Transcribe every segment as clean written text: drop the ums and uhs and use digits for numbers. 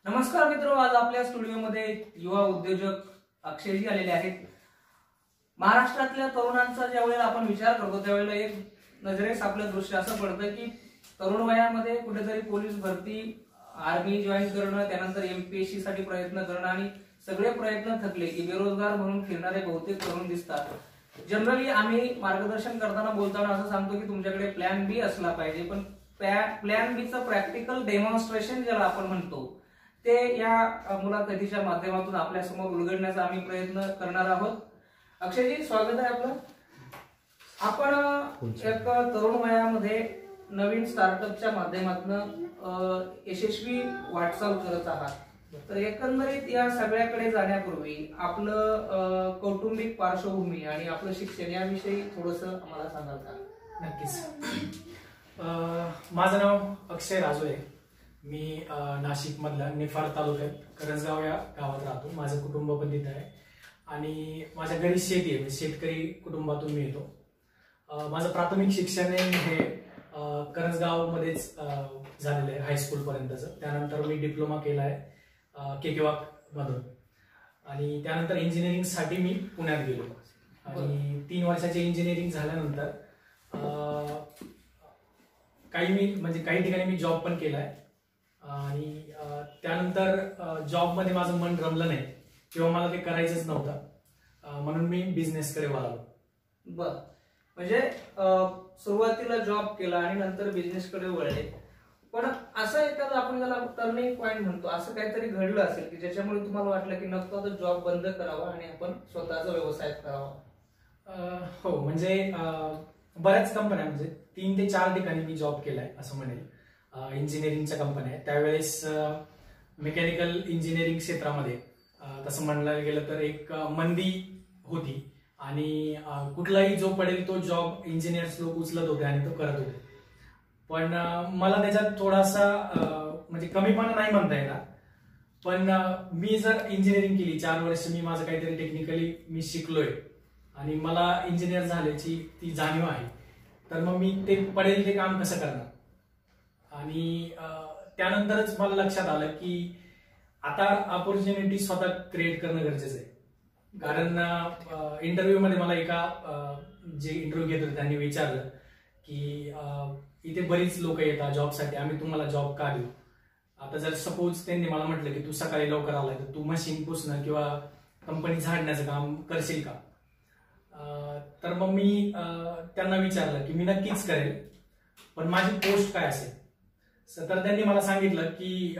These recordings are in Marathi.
नमस्कार मित्र, आज आपल्या स्टुडिओमध्ये युवा उद्योजक अक्षयजी आलेले आहेत। महाराष्ट्रातल्या तरुणांचा ज्यावेळेला आपण विचार करतो त्यावेळेला एक नजरेस आपलं दृश्य असं पडतं की तरुण वयामध्ये कुठेतरी पोलीस भरती, आर्मी जॉईन करणं, त्यानंतर एमपीएससी साठी प्रयत्न करणं आणि सगळे प्रयत्न थकले की बेरोजगार म्हणून फिरणारे बहुतेक तरुण दिसतात। जनरली आम्ही मार्गदर्शन करताना बोलताना असं सांगतो की तुमच्याकडे प्लॅन बी असला पाहिजे, पण प्लॅन बी चं प्रॅक्टिकल डेमॉन्स्ट्रेशन ज्याला आपण म्हणतो ते या मुलाखतीच्या माध्यमातून आपल्या समोर उलगडण्याचा आम्ही प्रयत्न करणार आहोत। अक्षयजी, स्वागत आहे आपलं। आपण एक तरुण वयामध्ये नवीन स्टार्टअपच्या माध्यमातून यशस्वी वाटचाल करत आहात, तर एकंदरीत या सगळ्याकडे जाण्यापूर्वी आपलं कौटुंबिक पार्श्वभूमी आणि आपलं शिक्षण याविषयी थोडंसं आम्हाला सांगाल का? नक्कीच। माझं नाव अक्षय राजू आहे। मी नाशिक मधल्या निफाड तालुक्यात करंजगाव या गावात राहतो। माझं कुटुंब पण तिथे आहे आणि माझ्या घरी शेती आहे, शेतकरी कुटुंबातून मी येतो। माझं प्राथमिक शिक्षण हे करंजगाव मध्येच झालेलं आहे, हायस्कूल पर्यंतचं। त्यानंतर मी डिप्लोमा केला आहे केकेवाक मधून आणि त्यानंतर इंजिनिअरिंग साठी मी पुण्यात गेलो आणि 3 वर्षाचे इंजिनिअरिंग झाल्यानंतर काही ठिकाणी मी जॉब पण केलाय आणि त्यानंतर जॉब मध्ये माझं मन रमलं नाही किंवा मला ते करायचंच नव्हतं, म्हणून मी बिझनेस कडे वळालो। बर, म्हणजे सुरुवातीला जॉब केला आणि नंतर बिझनेस कडे वळले, पण असं एखादं आपण त्याला टर्निंग पॉइंट म्हणतो, असं काहीतरी घडलं असेल की ज्याच्यामुळे तुम्हाला वाटलं की नको तर जॉब बंद करावा आणि आपण स्वतःचा व्यवसाय करावा? हो, म्हणजे बऱ्याच कंपन्या, म्हणजे 3 ते 4 ठिकाणी मी जॉब केलाय असं म्हणेल। इंजिनिअरिंगच्या कंपन्या, त्यावेळेस मेकॅनिकल इंजिनिअरिंग क्षेत्रामध्ये तसं म्हणायला गेलं तर एक मंदी होती आणि कुठलाही जो पडेल तो जॉब इंजिनियर्स लोक उचलत होते आणि तो करत होते। पण मला त्याच्यात थोडासा म्हणजे कमीपणा नाही म्हणता येणार, पण मी जर इंजिनिअरिंग केली 4 वर्ष, मी माझं काहीतरी टेक्निकली मी शिकलोय आणि मला इंजिनियर झाल्याची ती जाणीव आहे, तर मग मी ते पडेल ते काम कसं करणार। आणि त्यानंतरच मला लक्षात आलं की आता अपॉर्च्युनिटी स्वतः क्रिएट करणं गरजेचं आहे। कारण इंटरव्ह्यू मध्ये मला एका जे इंटरव्ह्यू घेत होते त्यांनी विचारलं की इथे बरीच लोक येतात जॉबसाठी, आम्ही तुम्हाला जॉब का देऊ। आता जर सपोज त्यांनी मला म्हटलं की तू सकाळी लवकर आलाय तर तू मशीन पुसणं किंवा कंपनी झाडण्याचं काम करशील का, तर मग मी त्यांना विचारलं की मी नक्कीच करेल, पण माझी पोस्ट काय असेल। तर त्यांनी मला सांगितलं की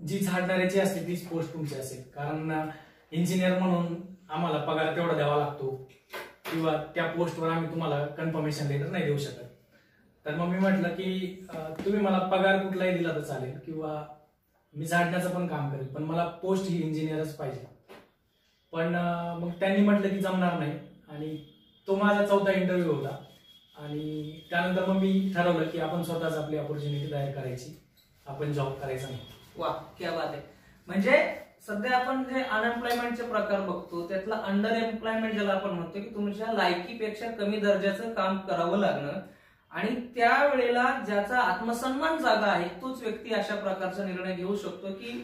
जी झाडणाऱ्याची असते तीच पोस्ट तुमची असेल, कारण इंजिनियर म्हणून आम्हाला पगार तेवढा द्यावा लागतो किंवा त्या पोस्टवर आम्ही तुम्हाला कन्फर्मेशन लेटर नाही देऊ शकत। तर मग मी म्हटलं की तुम्ही मला पगार कुठलाही दिला तर चालेल किंवा मी झाडण्याचं पण काम करेल, पण मला पोस्ट ही इंजिनियरच पाहिजे। पण मग त्यांनी म्हटलं की जमणार नाही आणि तो माझा 4था इंटरव्ह्यू होता आणि त्यानंतर मग मी ठरवलं की आपण स्वतःच आपली अपॉर्च्युनिटी तयार करायची, आपण जॉब करायचा नाही। वा, क्या बात आहे। म्हणजे सध्या आपण जे अनएम्प्लॉयमेंटचे प्रकार बघतो त्यातला अंडर एम्प्लॉयमेंट ज्याला आपण म्हणतो की तुमच्या लायकीपेक्षा कमी दर्जाचं काम करावं लागणं आणि त्यावेळेला ज्याचा आत्मसन्मान जागा आहे तोच व्यक्ती अशा प्रकारचा निर्णय घेऊ शकतो की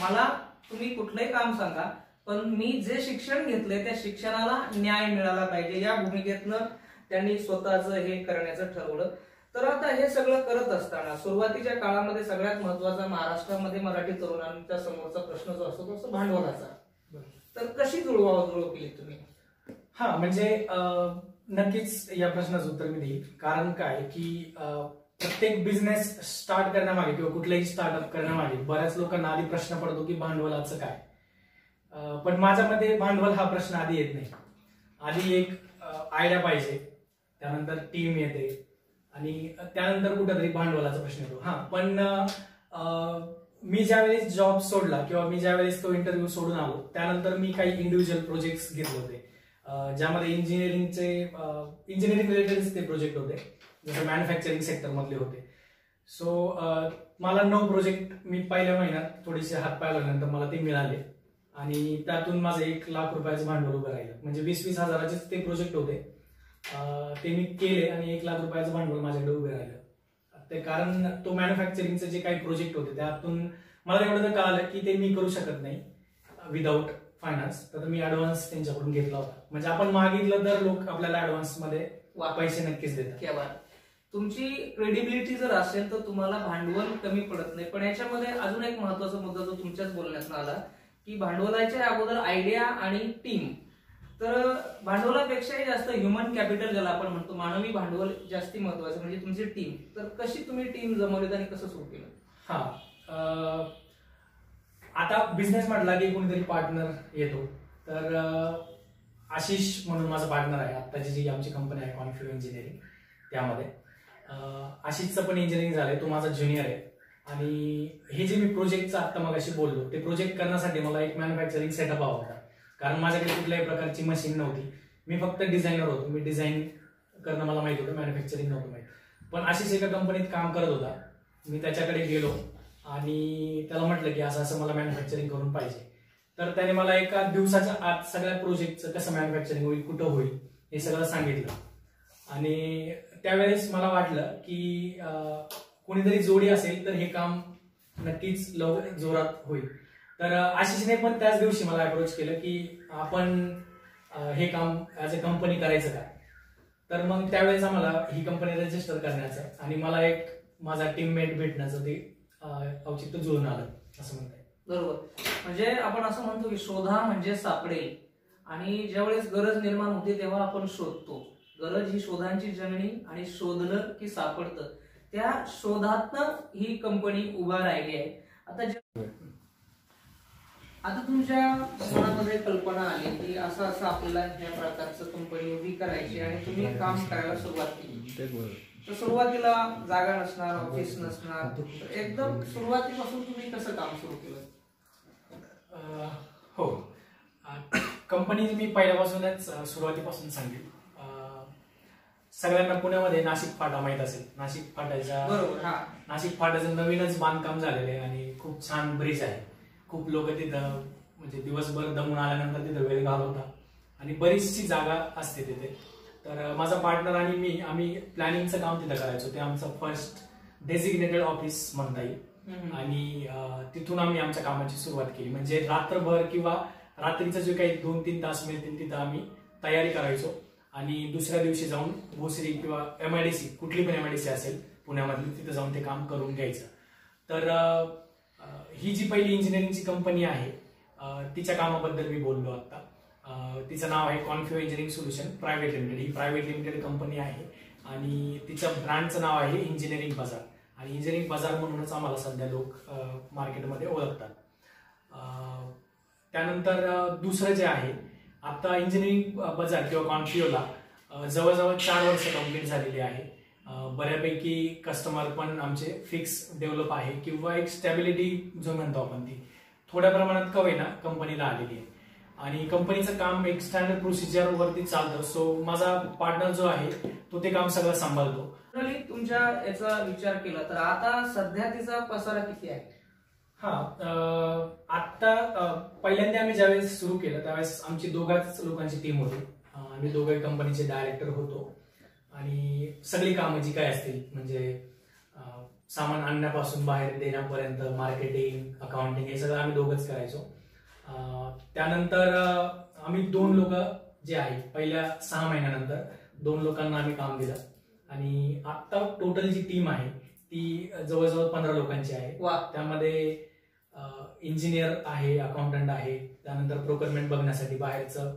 मला तुम्ही कुठलंही काम सांगा, पण मी जे शिक्षण घेतलंय त्या शिक्षणाला न्याय मिळाला पाहिजे, या भूमिकेतनं त्यांनी स्वतःच हे करण्याचं ठरवलं। तर आता हे सगळं करत असताना सुरुवातीच्या काळामध्ये सगळ्यात महत्वाचा महाराष्ट्रामध्ये मराठी तरुणांच्या समोरचा प्रश्न जो असतो तो भांडवलाचा, तर कशी जुळवाजुळव केली तुम्ही? हा, म्हणजे नक्कीच या प्रश्नाचं उत्तर मी देईल। कारण काय की प्रत्येक बिझनेस स्टार्ट करण्यामागे किंवा कुठलाही स्टार्टअप करण्यामागे बऱ्याच लोकांना आधी प्रश्न पडतो की भांडवलाचं काय, पण माझ्यामध्ये भांडवल हा प्रश्न आधी येत नाही। आधी एक आयडिया पाहिजे, त्यानंतर टीम येते आणि त्यानंतर कुठेतरी भांडवलाचा प्रश्न येतो। हा, पण मी ज्यावेळेस जॉब सोडला किंवा मी ज्यावेळेस तो इंटरव्ह्यू सोडून आलो त्यानंतर मी काही इंडिव्हिज्युअल प्रोजेक्ट्स घेतले होते, ज्यामध्ये इंजिनिअरिंग रिलेटेड ते प्रोजेक्ट होते, जसं मॅन्युफॅक्चरिंग सेक्टर मधले होते। सो मला 9 प्रोजेक्ट मी पहिल्या महिन्यात थोडेसे हातपाय लागल्यानंतर मला ते मिळाले आणि त्यातून माझं 1 लाख रुपयाचं भांडवल उभं राहिलं। म्हणजे 20-20 हजाराचे ते प्रोजेक्ट होते, ते मी केले आणि 1 लाख रुपयाचं भांडवल माझ्याकडे उभे राहिलं। ते कारण तो मॅन्युफॅक्चरिंगचे जे काही प्रोजेक्ट होते त्यातून मला एवढं तर कळालं की ते मी करू शकत नाही विदाऊट फायनान्स, तर मी ऍडव्हान्स त्यांच्याकडून घेतला होता. म्हणजे आपण मागितलं तर लोक आपल्याला ऍडव्हान्स मध्ये पैसे नक्कीच देतात. क्या बात. तुमची क्रेडिबिलिटी जर असेल तर तुम्हाला भांडवल कमी पडत नाही. पण याच्यामध्ये अजून एक महत्वाचा मुद्दा जो तुमच्याच बोलण्यात आला की भांडवलाच्या अगोदर आयडिया आणि टीम. तर भांडवलापेक्षाही जास्त ह्युमन कॅपिटल ज्याला आपण म्हणतो, मानवी भांडवल जास्ती महत्वाचं म्हणजे तुमची टीम. तर कशी तुम्ही टीम जमवलीत आणि कसं सुरू केलं? आता बिझनेस म्हटला की कोणीतरी पार्टनर येतो. तर आशिष म्हणून माझा पार्टनर आहे आत्ताची जी आमची कंपनी आहे कॉन्फ्यू इंजिनिअरिंग, त्यामध्ये आशिषचं पण इंजिनिअरिंग झालंय, तो माझा ज्युनियर आहे. आणि हे जे मी प्रोजेक्टचं आत्ता मगाशी बोललो, ते प्रोजेक्ट करण्यासाठी मला एक मॅन्युफॅक्चरिंग सेटअप हवा होता. कारण माझ्याकडे कुठल्याही प्रकारची मशीन नव्हती. मी फक्त डिझायनर होतो, मी डिझाईन करणं मला माहित होतं, मॅन्युफॅक्चरिंग नव्हतं माहित. पण आशिष एका कंपनीत काम करत होता. मी त्याच्याकडे गेलो आणि त्याला म्हटलं की असं असं मला मॅन्युफॅक्चरिंग करून पाहिजे. तर त्याने मला एका दिवसाच्या आत सगळ्या प्रोजेक्टचं कसं मॅन्युफॅक्चरिंग होईल, कुठं होईल हे सगळं सांगितलं. आणि त्यावेळेस मला वाटलं की कोणीतरी जोडी असेल तर हे काम नक्कीच जोरात होईल. तर आशिषने पण त्याच दिवशी मला अप्रोच केलं की आपण हे काम ऍज अ कंपनी करायचं का. तर मग त्यावेळेस आम्हाला ही कंपनी रजिस्टर करण्याचं आणि मला एक माझा टीममेट भेटण्याचं ते औचित्य जुळून आलं असं म्हणता येईल. बरोबर. म्हणजे आपण असं म्हणतो की शोधा म्हणजे सापडेल. आणि ज्यावेळेस गरज निर्माण होते तेव्हा आपण शोधतो. गरज ही शोधांची जननी आणि शोधलं की सापडतं. त्या शोधातनं ही कंपनी उभा राहिली आहे. आता तुमच्या मनामध्ये कल्पना आली की असं असं आपल्याला ह्या प्रकारचं कंपनी उभी करायची आणि तुम्ही काम करायला सुरुवात केली. तर सुरुवातीला जागा नसणार, ऑफिस नसणार, एकदम सुरुवातीपासून तुम्ही कसं काम सुरू केलं? हो, कंपनी मी पहिल्यापासूनच सुरुवातीपासून सांगेल. सगळ्यांना पुण्यामध्ये नाशिक फाटा माहित असेल. नाशिक फाट्याचं नवीनच बांधकाम झालेलं आहे आणि खूप छान ब्रिज आहे. खूप लोक तिथं म्हणजे दिवसभर दमून आल्यानंतर तिथं वेळ घालवतात आणि बरीचशी जागा असते तिथे. तर माझा पार्टनर आणि मी आम्ही प्लॅनिंगचं काम तिथं करायचो. ते आमचं फर्स्ट डेझिग्नेटेड ऑफिस म्हणता येईल. आणि तिथून आम्ही आमच्या कामाची सुरुवात केली. म्हणजे रात्रभर किंवा रात्रीचं जे काही 2-3 तास मिळतील तिथं आम्ही तयारी करायचो आणि दुसऱ्या दिवशी जाऊन भोसरी किंवा MIDC, कुठली पण MIDC असेल पुण्यामधली, तिथं जाऊन ते काम करून घ्यायचं. तर ही जी पहिली इंजिनिअरिंगची कंपनी आहे तिच्या कामाबद्दल मी बोललो आता. तिचं नाव आहे कॉन्फ्यू इंजिनिअरिंग सोल्युशन प्रायव्हेट लिमिटेड. ही प्रायव्हेट लिमिटेड कंपनी आहे आणि तिच्या ब्रँडचं नाव आहे इंजिनिअरिंग बाजार. आणि इंजिनिअरिंग बाजार म्हणूनच आम्हाला सध्या लोक मार्केटमध्ये ओळखतात. त्यानंतर दुसरं जे आहे, आता इंजिनिअरिंग बाजार किंवा कॉन्फ्यूला जवळजवळ 4 वर्ष कंप्लीट झालेली आहे. बऱ्यापैकी कस्टमर पण आमचे फिक्स डेव्हलप आहे किंवा एक स्टॅबिलिटी जो म्हणतो आपण ती थोड्या प्रमाणात का होईना कंपनीला आलेली आहे. आणि कंपनीचं काम एक स्टँडर्ड प्रोसिजर वरती चालतं. सो माझा पार्टनर जो आहे तो ते काम सगळं सांभाळतो. तुमच्या याचा विचार केला तर आता सध्या तिचा पसारा किती आहे? आता पहिल्यांदा आम्ही ज्यावेळेस सुरू केलं त्यावेळेस आमची दोघाच लोकांची टीम होती. आम्ही दोघे कंपनीचे डायरेक्टर होतो आणि सगळी कामं जी काय असतील म्हणजे सामान आणण्यापासून बाहेर देण्यापर्यंत मार्केटिंग, अकाउंटिंग हे सगळं आम्ही दोघंच करायचो. त्यानंतर आम्ही 2 लोक जे आहे पहिल्या 6 महिन्यानंतर 2 लोकांना आम्ही काम दिलं आणि आता टोटल जी टीम आहे ती जवळजवळ 15 लोकांची आहे. त्यामध्ये इंजिनियर आहे, अकाउंटंट आहे, त्यानंतर प्रोक्युरमेंट बघण्यासाठी बाहेरचं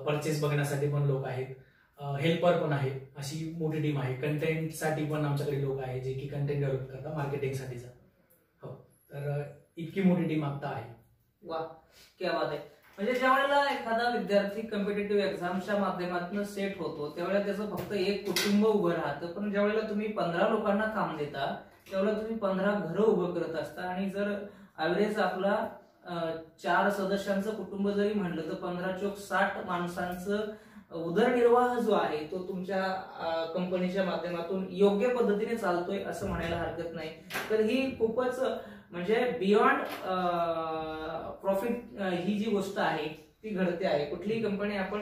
परचेस बघण्यासाठी पण लोक आहेत, हेल्पर पण आहे. अशी मोठी टीम आहे. कंटेंटसाठी पण आमच्याकडे लोक आहेत जे की कंटेंट डेव्हलप करतात मार्केटिंगसाठीचा. हो, तर इतकी मोठी टीम आता आहे. वा, क्या बात आहे. म्हणजे ज्यावेळेला एखादा विद्यार्थी कॉम्पिटेटिव्ह एक्झामच्या माध्यमातून सेट होतो त्यावेळेला त्याचं फक्त एक कुटुंब उभं राहतं. पण ज्यावेळेला तुम्ही 15 लोकांना काम देता त्यावेळेला तुम्ही 15 घरं उभं करत असता. आणि जर ऍव्हरेज आपला 4 सदस्यांचं कुटुंब जरी म्हणलं तर 15 चोक 60 माणसांचं उदरनिर्वाह जो आहे तो तुमच्या कंपनीच्या माध्यमातून योग्य पद्धतीने चालतोय असं म्हणायला हरकत नाही. तर ही खूपच म्हणजे बियॉन्ड प्रॉफिट ही जी गोष्ट आहे ती घडते आहे. कुठलीही कंपनी आपण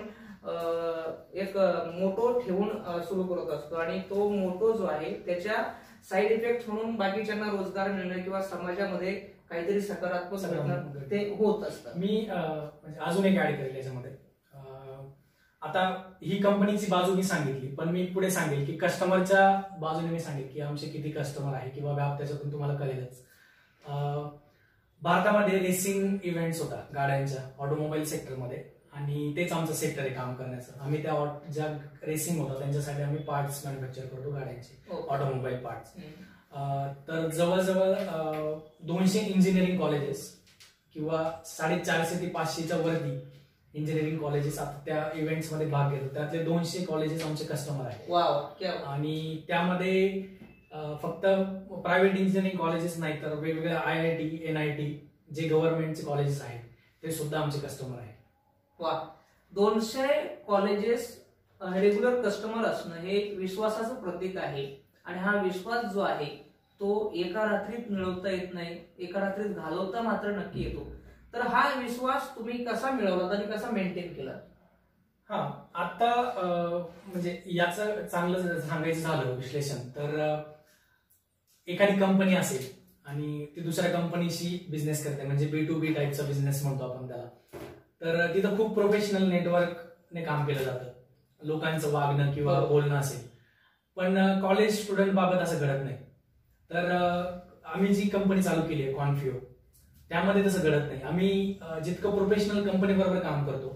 एक मोटो ठेवून सुरू करत असतो आणि तो मोटो जो आहे त्याच्या साईड इफेक्ट म्हणून बाकीच्यांना रोजगार मिळणं किंवा समाजामध्ये काहीतरी सकारात्मक सकारात्मक घटना ते होत असतात. मी म्हणजे अजून एक ऍड करेल याच्यामध्ये. आता ही कंपनीची बाजू मी सांगितली, पण मी पुढे सांगेल की कस्टमरच्या बाजूने मी सांगेल की आमचे किती कस्टमर आहे किंवा व्याप त्याच्यातून तुम्हाला कळेलच. भारतामध्ये रेसिंग इव्हेंट्स होता गाड्यांच्या ऑटोमोबाईल सेक्टरमध्ये, आणि तेच आमचं सेक्टर आहे काम करण्याचं. आम्ही त्या ज्या रेसिंग होतात त्यांच्यासाठी आम्ही पार्ट्स मॅन्युफॅक्चर करतो गाड्यांचे, ऑटोमोबाईल पार्ट्स. तर जवळजवळ 200 इंजिनिअरिंग कॉलेजेस किंवा 450 ते 500च्या वरती इंजिनिअरिंग कॉलेजेस आता त्या इव्हेंट्स मध्ये भाग घेतात. त्यातले 200 कॉलेजेस आमचे कस्टमर आहेत. आणि त्यामध्ये फक्त प्रायव्हेट इंजिनिअरिंग कॉलेजेस नाही तर वेगवेगळ्या IIT, NIT जे गव्हर्नमेंटचे कॉलेजेस आहेत ते सुद्धा आमचे कस्टमर आहेत. वा, 200 कॉलेजेस रेग्युलर कस्टमर असणं हे एक विश्वासाचं प्रतीक आहे. आणि हा विश्वास जो आहे तो एका रात्रीत मिळवता येत नाही, एका रात्रीत घालवता मात्र नक्की येतो. तर हा विश्वास तुम्ही कसा मिळवलात आणि कसा मेंटेन केला? हा, आता म्हणजे याचं चांगलं जर सांगायचं झालं विश्लेषण तर एखादी कंपनी असेल आणि ती दुसऱ्या कंपनीशी बिझनेस करते, म्हणजे B2B टाईपचा बिझनेस म्हणतो आपण त्याला. तर तिथं खूप प्रोफेशनल नेटवर्कने काम केलं जातं, लोकांचं वागणं किंवा बोलणं असेल. पण कॉलेज स्टुडंट बाबत असं घडत नाही. तर आम्ही जी कंपनी चालू केली आहे कॉन्फ्युओ, त्यामध्ये तसं घडत नाही. आम्ही जितकं प्रोफेशनल कंपनी बरोबर काम करतो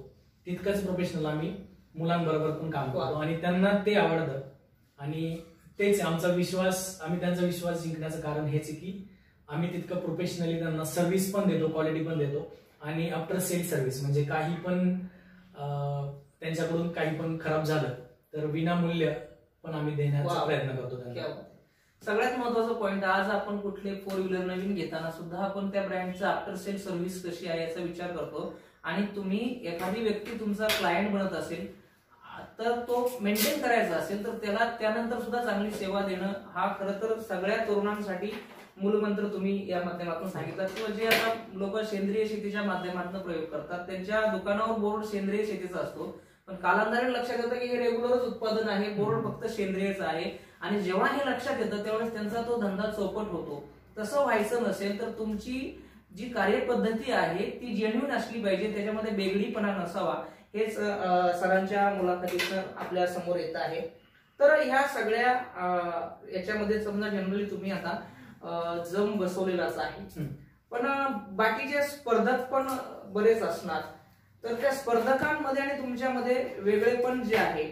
तितकंच प्रोफेशनल आम्ही मुलांबरोबर पण काम करतो, आणि त्यांना ते आवडतं. आणि तेच आमचा विश्वास, आम्ही त्यांचा विश्वास जिंकण्याचं कारण हेच आहे की आम्ही तितकं प्रोफेशनली त्यांना सर्व्हिस पण देतो, क्वालिटी पण देतो, आणि आफ्टर सेल सर्व्हिस म्हणजे काही पण त्यांच्याकडून काही पण खराब झालं तर विनामूल्य पण आम्ही देण्याचा प्रयत्न करतो त्यांना. सगळ्यात महत्वाचा पॉइंट, आज आपण कुठले 4 व्हीलर नवीन घेताना सुद्धा आपण त्या ब्रँडचं आफ्टर सेल सर्व्हिस कशी आहे याचा विचार करतो. आणि तुम्ही एखादी व्यक्ती तुमचा क्लायंट बनत असेल तर तो मेंटेन करायचा असेल तर त्याला त्यानंतर सुद्धा चांगली सेवा देणं हा खरं तर सगळ्या तरुणांसाठी मूलमंत्र तुम्ही या माध्यमातून सांगितलं. किंवा जे आता लोक सेंद्रिय शेतीच्या माध्यमातून प्रयोग करतात त्यांच्या दुकानावर बोर्ड सेंद्रिय शेतीचा असतो, पण कालांतराने लक्षात येतं की हे रेग्युलरच उत्पादन आहे, बोर्ड फक्त सेंद्रियच आहे. आणि जेव्हा हे लक्षात येतं त्यावेळेस त्यांचा तो धंदा चौपट होतो. तसं व्हायचं नसेल तर तुमची जी कार्यपद्धती आहे ती जेन्युइन असली पाहिजे, त्याच्यामध्ये वेगळीपणा नसावा. हेच सरांच्या मुलाखतीतून आपल्या समोर येत आहे. तर ह्या सगळ्या याच्यामध्ये समजा जनरली तुम्ही आता जम बसवलेलाच आहे, पण बाकीचे स्पर्धक पण बरेच असणार. तर त्या स्पर्धकांमध्ये आणि तुमच्यामध्ये वेगळेपण जे आहे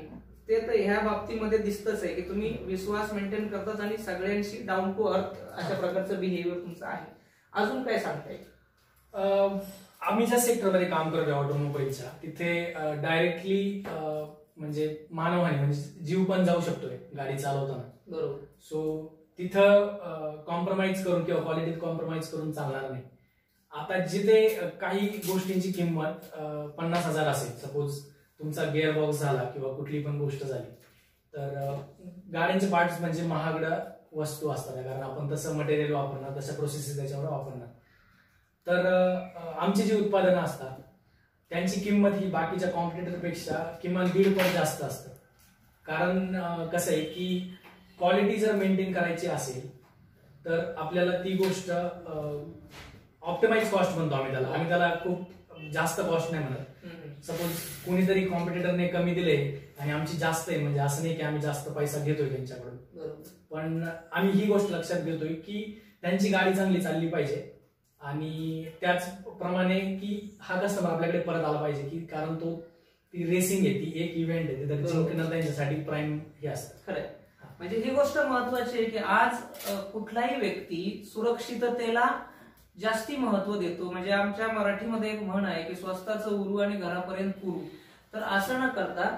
ते तर ह्या बाबतीमध्ये दिसतच आहे की तुम्ही विश्वास मेंटेन करतात आणि सगळ्यांशी डाऊन टू अर्थ अशा प्रकारचं बिहेवियर तुमचं आहे. अजून काय सांगता येईल? आम्ही ज्या सेक्टरमध्ये काम करतोय ऑटोमोबाईलच्या, तिथे डायरेक्टली म्हणजे मानवहानी म्हणजे जीव पण जाऊ शकतोय गाडी चालवताना. बरोबर. सो तिथं कॉम्प्रोमाइज करून किंवा क्वालिटीत कॉम्प्रोमाइज करून चालणार नाही. आता जिथे काही गोष्टींची किंमत 50,000 असेल, सपोज तुमचा गिअर बॉक्स झाला किंवा कुठली पण गोष्ट झाली, तर गाड्यांचे पार्ट्स म्हणजे महागड्या वस्तू असतात, कारण आपण तसं मटेरियल वापरणार, तशा प्रोसेसेस त्याच्यावर वापरणार. तर आमची जी उत्पादनं असतात त्यांची किंमत ही बाकीच्या कॉम्पिटिटरपेक्षा किमान 1.5 पट जास्त असतं. कारण कसं आहे की क्वालिटी जर मेंटेन करायची असेल तर आपल्याला ती गोष्ट ऑप्टिमाइज कॉस्ट म्हणतो आम्ही त्याला खूप जास्त कॉस्ट नाही म्हणत. सपोज कोणीतरी कॉम्पिटिटरने कमी दिले आणि आमची जास्त आहे, म्हणजे असं नाही की आम्ही जास्त पैसा घेतोय त्यांच्याकडून, पण आम्ही ही गोष्ट लक्षात घेतोय की त्यांची गाडी चांगली चालली पाहिजे आणि त्याचप्रमाणे की हा कस्टमर आपल्याकडे परत आला पाहिजे, की कारण तो ती रेसिंग आहे, ती एक इव्हेंट आहे, तर जिंकणं त्यांच्यासाठी प्राईम हे असतं. खरंय. म्हणजे ही गोष्ट महत्वाची आहे की आज कुठलाही व्यक्ती सुरक्षिततेला जास्ती महत्व देतो. म्हणजे आमच्या मराठीमध्ये एक म्हण आहे की स्वस्ताचं उरू आणि घरापर्यंत पुरू. तर असं न करता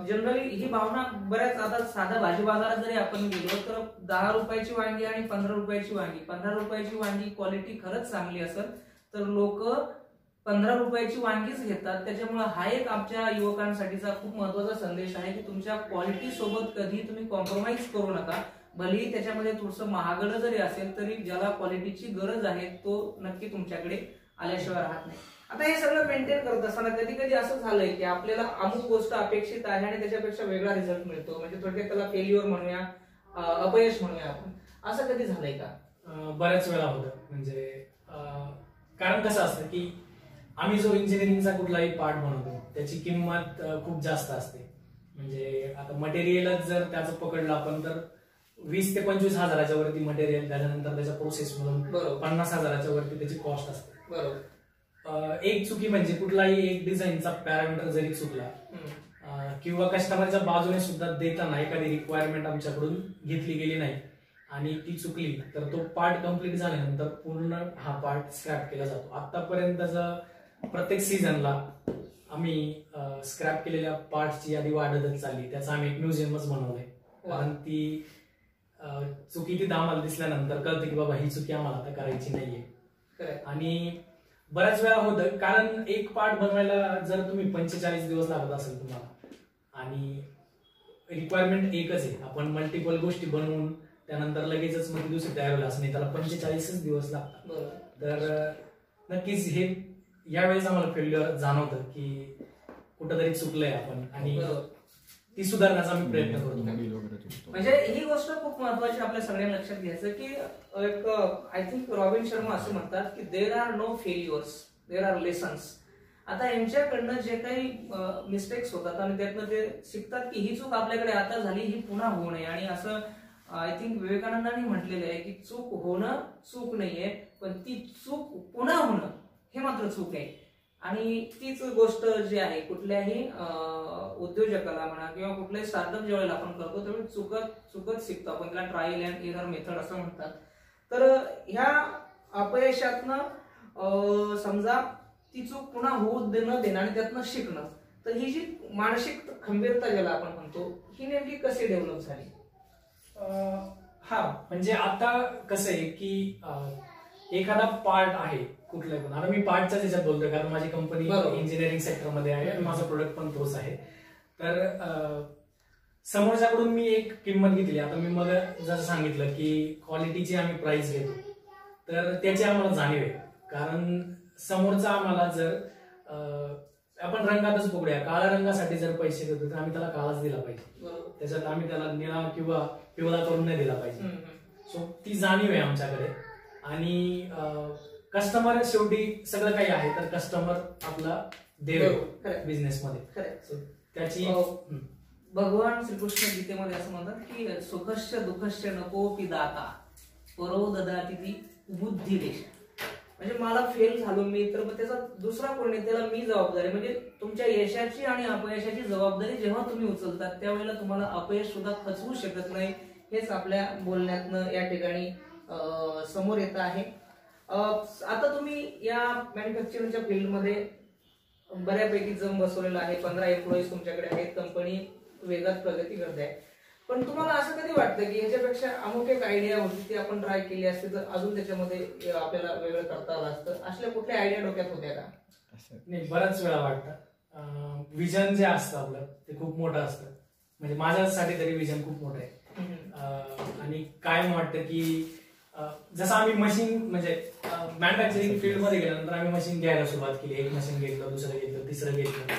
जनरली ही भावना बऱ्याच, आता साधा भाजी बाजारात जरी आपण गेलो तर 10 रुपयाची वांगी आणि 15 रुपयाची वांगी, 15 रुपयाची वांगी क्वालिटी खरंच चांगली असेल तर लोक 15 रुपयाची वांगीच घेतात. त्याच्यामुळे हा एक आमच्या युवकांसाठीचा खूप महत्वाचा संदेश आहे की तुमच्या क्वालिटी सोबत कधी तुम्ही कॉम्प्रोमाइज करू नका. भलेही त्याच्यामध्ये थोडंसं महागडं जरी असेल तरी ज्याला क्वालिटीची गरज आहे तो नक्की तुमच्याकडे आल्याशिवाय राहत नाही. आता हे सगळं मेंटेन करत असताना कधी कधी असं झालंय की आपल्याला अमुक गोष्ट अपेक्षित आहे आणि त्याच्यापेक्षा वेगळा रिझल्ट मिळतो, म्हणजे थोडक्यात त्याला फेल्युअर म्हणूया, अपयश म्हणूया आपण, असं कधी झालंय का? बऱ्याच वेळा होतं. म्हणजे कारण कसं असतं की आम्ही जो इंजिनिअरिंगचा कुठलाही पार्ट बनवतो त्याची किंमत खूप जास्त असते. म्हणजे आता मटेरियलच जर त्याचं पकडलं आपण तर 20 ते 25 हजाराच्या वरती मटेरियल, त्याच्यानंतर त्याच्या प्रोसेस मधून 50 हजाराच्या वरती त्याची कॉस्ट असते. एक चुकी म्हणजे कुठलाही एक डिझाईनचा पॅरामीटर जरी चुकला किंवा कस्टमरच्या बाजूने सुद्धा देताना एखादी रिक्वायरमेंट आमच्याकडून घेतली गेली नाही आणि ती चुकली तर तो पार्ट कम्प्लीट झाल्यानंतर पूर्ण हा पार्ट स्क्रॅप केला जातो. आतापर्यंत प्रत्येक सीझनला आम्ही स्क्रॅप केलेल्या पार्टची यादी वाढतच चालली. त्याचा आम्ही एक म्युझियमच बनवलंय. कारण ती चुकी तिथं आम्हाला दिसल्यानंतर कळतं की बाबा ही चुकी आम्हाला आता करायची नाहीये. आणि बऱ्याच वेळा होतं कारण एक पार्ट बनवायला जर तुम्ही 45 दिवस लागत असेल तुम्हाला आणि रिक्वायरमेंट एकच आहे, आपण मल्टिपल गोष्टी बनवून त्यानंतर लगेचच मग दुसरी तयार होईल असं नाही, त्याला 45 दिवस लागतात. तर नक्कीच हे यावेळेस आम्हाला फेल्युअर जाणवतं की कुठंतरी चुकलंय आपण आणि ती सुधारण्याचा आम्ही प्रयत्न करतो. म्हणजे ही गोष्ट खूप महत्वाची आपल्या सगळ्यांना लक्षात घ्यायचं की एक आय थिंक रॉबिन शर्मा असं म्हणतात की there are no failures, there are lessons. आता यांच्याकडनं जे काही मिस्टेक्स होतात आणि त्यातनं ते शिकतात की ही चूक आपल्याकडे आता झाली, ही पुन्हा होऊ नये. आणि असं आय थिंक विवेकानंदांनी म्हटलेलं आहे की चूक होणं चूक नाहीये, पण ती चूक पुन्हा होणं हे मात्र चूक आहे. आणि तीच गोष्ट जी आहे कुठल्याही उद्योजकाला म्हणा किंवा कुठल्याही स्टार्टअप ज्यावेळेला आपण करतो त्यावेळी चुकत शिकतो आपण, त्याला ट्रायल अँड एरर मेथड असं म्हणतात. तर ह्या अपयशातनं समजा ती चूक पुन्हा होऊ न देणं आणि त्यातनं शिकणं, तर ही जी मानसिक खंबीरता ज्याला आपण म्हणतो ही नेमकी कशी डेव्हलप झाली? हा म्हणजे आता कसं आहे की एखादा पार्ट आहे कुठलाही पण, आता मी पार्टच्याच ह्याच्यात बोलतोय कारण माझी कंपनी इंजिनिअरिंग सेक्टरमध्ये आहे आणि माझा प्रोडक्ट पण तोच आहे. तर समोरच्याकडून मी एक किंमत घेतली. आता मी मग जसं सांगितलं की क्वालिटीची आम्ही प्राइस घेतो तर त्याची आम्हाला जाणीव आहे. कारण समोरचा आम्हाला जर आपण रंगातच पकडूया, काळ्या रंगासाठी जर पैसे देतो तर आम्ही त्याला काळाच दिला पाहिजे, त्याच्यात आम्ही त्याला निळा किंवा पिवळा करून नाही दिला पाहिजे. सो ती जाणीव आहे आमच्याकडे. आणि कस्टमर शेवटी सगळं काही आहे तर कस्टमर आपला देव बिझनेसमध्ये. त्याची भगवान श्रीकृष्ण गीतेमध्ये असं म्हणतात की सुखश्च दुःखश्च नकोपि दाता परो ददाति ती बुद्धी देश. म्हणजे मला फेल झालो मी तर मग त्याचा दुसरा कोणी त्याला मी जबाबदारी, म्हणजे तुमच्या यशाची आणि अपयशाची जबाबदारी जेव्हा तुम्ही उचलतात त्यावेळेला तुम्हाला अपयश सुद्धा खचवू शकत नाही. हेच आपल्या बोलण्यातनं या ठिकाणी समोर येत आहे. आता तुम्ही या मॅन्युफॅक्चरिंगच्या फील्डमध्ये बऱ्यापैकी जम बसवलेला आहे, 15 एम्प्लॉईज तुमच्याकडे आहेत, कंपनी वेगात प्रगती करते आहे. पण तुम्हाला असं कधी वाटतं की ह्याच्यापेक्षा अमुक एक आयडिया होती ती आपण ट्राय केली असते तर अजून त्याच्यामध्ये आपल्याला वेगळं करता आलं असतं, असल्या कुठल्या आयडिया डोक्यात होत्या का? नाही, बऱ्याच वेळा वाटतं. विजन जे असतं आपलं ते खूप मोठं असतं. म्हणजे माझ्यासाठी तरी विजन खूप मोठं आहे. आणि कायम वाटतं की जसं आम्ही मशीन म्हणजे मॅन्युफॅक्चरिंग फील्ड मध्ये गेल्यानंतर आम्ही मशीन घ्यायला सुरुवात केली. एक मशीन घेतलं, दुसरं घेतलं, तिसरं घेतलं.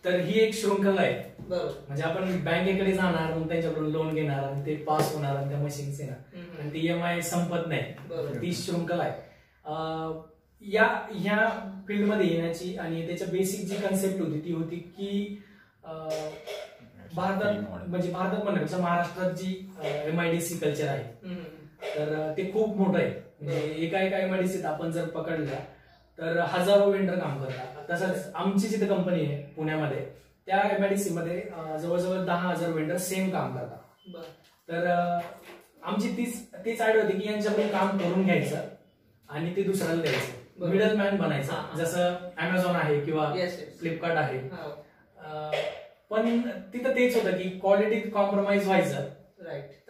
तर ही एक शृंखला आहे. म्हणजे आपण बँकेकडे जाणार, मग त्यांच्याकडून लोन घेणार आणि ते पास होणार आणि त्या मशीन्स येणार आणि ती EMI संपत नाही. ती शृंखला आहे. या फील्डमध्ये येण्याची आणि त्याच्या बेसिक जी कन्सेप्ट होती ती होती की भारतात म्हणण्यापेक्षा महाराष्ट्रात जी MIDC कल्चर आहे तर ते खूप मोठं आहे. म्हणजे एका MIDCत आपण जर पकडलं तर हजारो वेंडर काम करतात. तसंच आमची जिथे कंपनी आहे पुण्यामध्ये त्या MIDC मध्ये जवळजवळ 10,000 वेंडर सेम काम करतात. तर आमची तीच आयडिया होती की यांच्याकडून काम करून घ्यायचं आणि ते दुसऱ्याला द्यायचं, मिडल मॅन बनायचं. जसं Amazon आहे किंवा फ्लिपकार्ट आहे. पण तिथं तेच होतं की क्वालिटीत कॉम्प्रोमाइज व्हायचं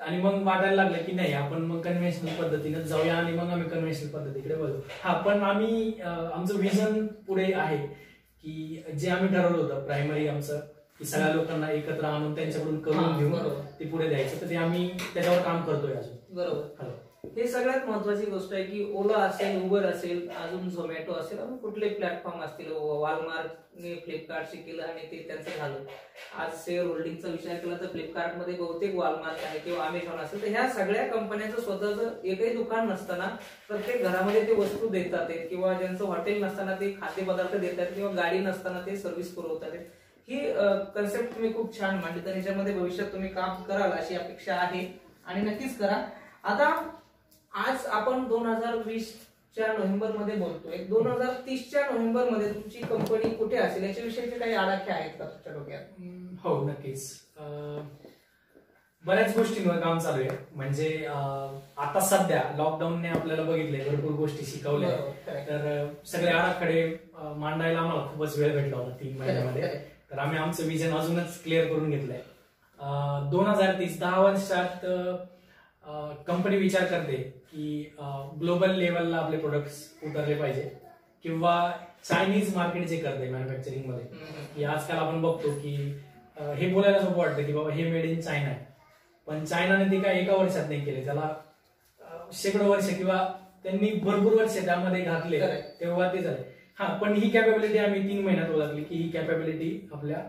आणि मग वाटायला लागलं की नाही आपण मग कन्व्हेन्शनल पद्धतीने जाऊया आणि मग आम्ही कन्व्हेन्शनल पद्धतीकडे वळू. हा पण आम्ही आमचं विजन पुढे आहे की जे आम्ही ठरवलं होतं प्रायमरी आमचं की सगळ्या लोकांना एकत्र आणून त्यांच्याकडून करून घेऊन ते पुढे द्यायचं, तर ते आम्ही त्याच्यावर काम करतोय अजून. बरोबर. हे सगळ्यात महत्वाची गोष्ट आहे की ओला असेल, उबर असेल, अजून झोमॅटो असेल, अजून कुठले प्लॅटफॉर्म असतील, वॉलमार्टने फ्लिपकार्टशी केलं आणि ते त्यांचं झालं. आज शेअर होल्डिंगचा विचार केला तर फ्लिपकार्टमध्ये बहुतेक वॉलमार्ट आहे किंवा अमेझॉन असेल, तर ह्या सगळ्या कंपन्यांचं स्वतःचं एकही दुकान नसताना प्रत्येक घरामध्ये ते वस्तू देतात किंवा ज्यांचं हॉटेल नसताना ते खाद्यपदार्थ देतात किंवा गाडी नसताना ते सर्व्हिस पुरवतात. ही कन्सेप्ट तुम्ही खूप छान मांडली, तर याच्यामध्ये भविष्यात तुम्ही काम कराल अशी अपेक्षा आहे आणि नक्कीच करा. आता आज आपण 2020च्या नोव्हेंबर मध्ये बोलतोय. 2030च्या नोव्हेंबर मध्ये तुमची कंपनी कुठे असेल याच्याविषयीचे काही आराखडे आहेत का तुमच्या डोक्यात? हो, नक्कीच. बऱ्याच गोष्टींवर काम चालू आहे. म्हणजे आता सध्या लॉकडाऊनने आपल्याला बघितलंय, भरपूर गोष्टी शिकवल्या. तर सगळे आराखडे मांडायला आम्हाला खूपच वेळ भेटला होता 3 महिन्यामध्ये. तर आम्ही आमचं विजन अजूनच क्लिअर करून घेतलंय. 2030 10 वर्षात कंपनी विचार करते की ग्लोबल लेवलला आपले प्रोडक्ट्स उतरले पाहिजे किंवा चायनीज मार्केट जे करते मॅन्युफॅक्चरिंग मध्ये, की आजकाल आपण बघतो की हे बोलायला सोपं वाटतं की बाबा हे मेड इन चायना आहे, पण चायनाने ते काय एका वर्षात नाही केले, त्याला शेकडो वर्ष किंवा त्यांनी भरपूर वर्ष त्यामध्ये घातले तेव्हा ते झाले. हा, पण ही कॅपॅबिलिटी आम्ही 3 महिन्यात ओळखली की ही कॅपॅबिलिटी आपल्या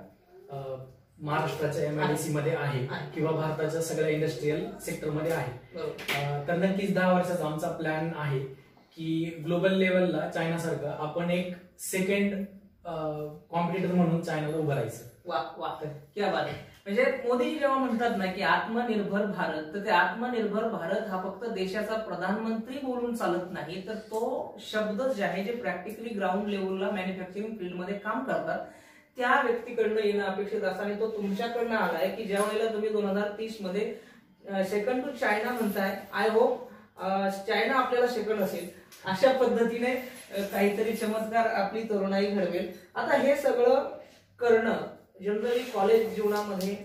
महाराष्ट्राच्या MIDC मध्ये आहे किंवा भारताच्या सगळ्या इंडस्ट्रीयल सेक्टरमध्ये आहे. तर नक्कीच 10 वर्षाचा आमचा प्लॅन आहे की ग्लोबल लेवलला चायना सारखं आपण एक सेकंड कॉम्पिटिटर म्हणून चायनाला उभं राहायचं. वा वा, क्या बात आहे. म्हणजे मोदीजी जेव्हा म्हणतात ना की आत्मनिर्भर भारत, तर ते आत्मनिर्भर भारत हा फक्त देशाचा प्रधानमंत्री बोलून चालत नाही, तर तो शब्द जे आहे जे प्रॅक्टिकली ग्राउंड लेवलला मॅन्युफॅक्चरिंग फील्डमध्ये काम करतात त्या व्यक्तीकडनं येणं अपेक्षित असतं. आणि तो तुमच्याकडनं आलाय की ज्या वेळेला तुम्ही 2030 मध्ये सेकंड टू चायना म्हणताय. आय होप चायना आपल्याला सेकंड असेल अशा पद्धतीने काहीतरी चमत्कार आपली तरुणाई घडवेल. आता हे सगळं करणं जनरली कॉलेज जीवनामध्ये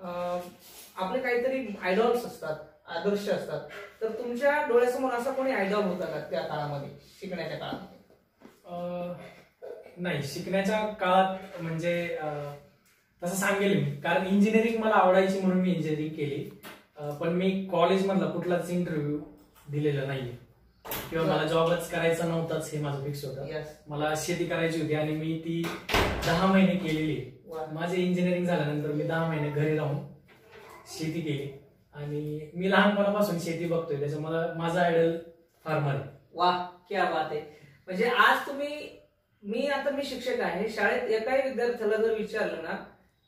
आपले काहीतरी आयडॉल्स असतात, आदर्श असतात. तर तुमच्या डोळ्यासमोर असा कोणी आयडॉल होता का त्या काळामध्ये, शिकण्याच्या काळामध्ये? नाही, शिकण्याच्या काळात म्हणजे तसं सांगेल मी, कारण इंजिनिअरिंग मला आवडायची म्हणून मी इंजिनिअरिंग केली. पण मी कॉलेजमधला कुठलाच इंटरव्ह्यू दिलेला नाहीये किंवा मला जॉबच करायचा नव्हताच हे माझं फिक्स होतं. मला शेती करायची होती आणि मी ती 10 महिने केलेली. माझे इंजिनिअरिंग झाल्यानंतर मी 10 महिने घरी राहून शेती केली आणि मी लहानपणापासून शेती बघतोय, त्याच्यामुळे माझा आयडल फार्मर आहे. वाह, क्या बात आहे. म्हणजे आज तुम्ही, मी शिक्षक आहे, शाळेत एकाही विद्यार्थ्याला जर विचारलं ना,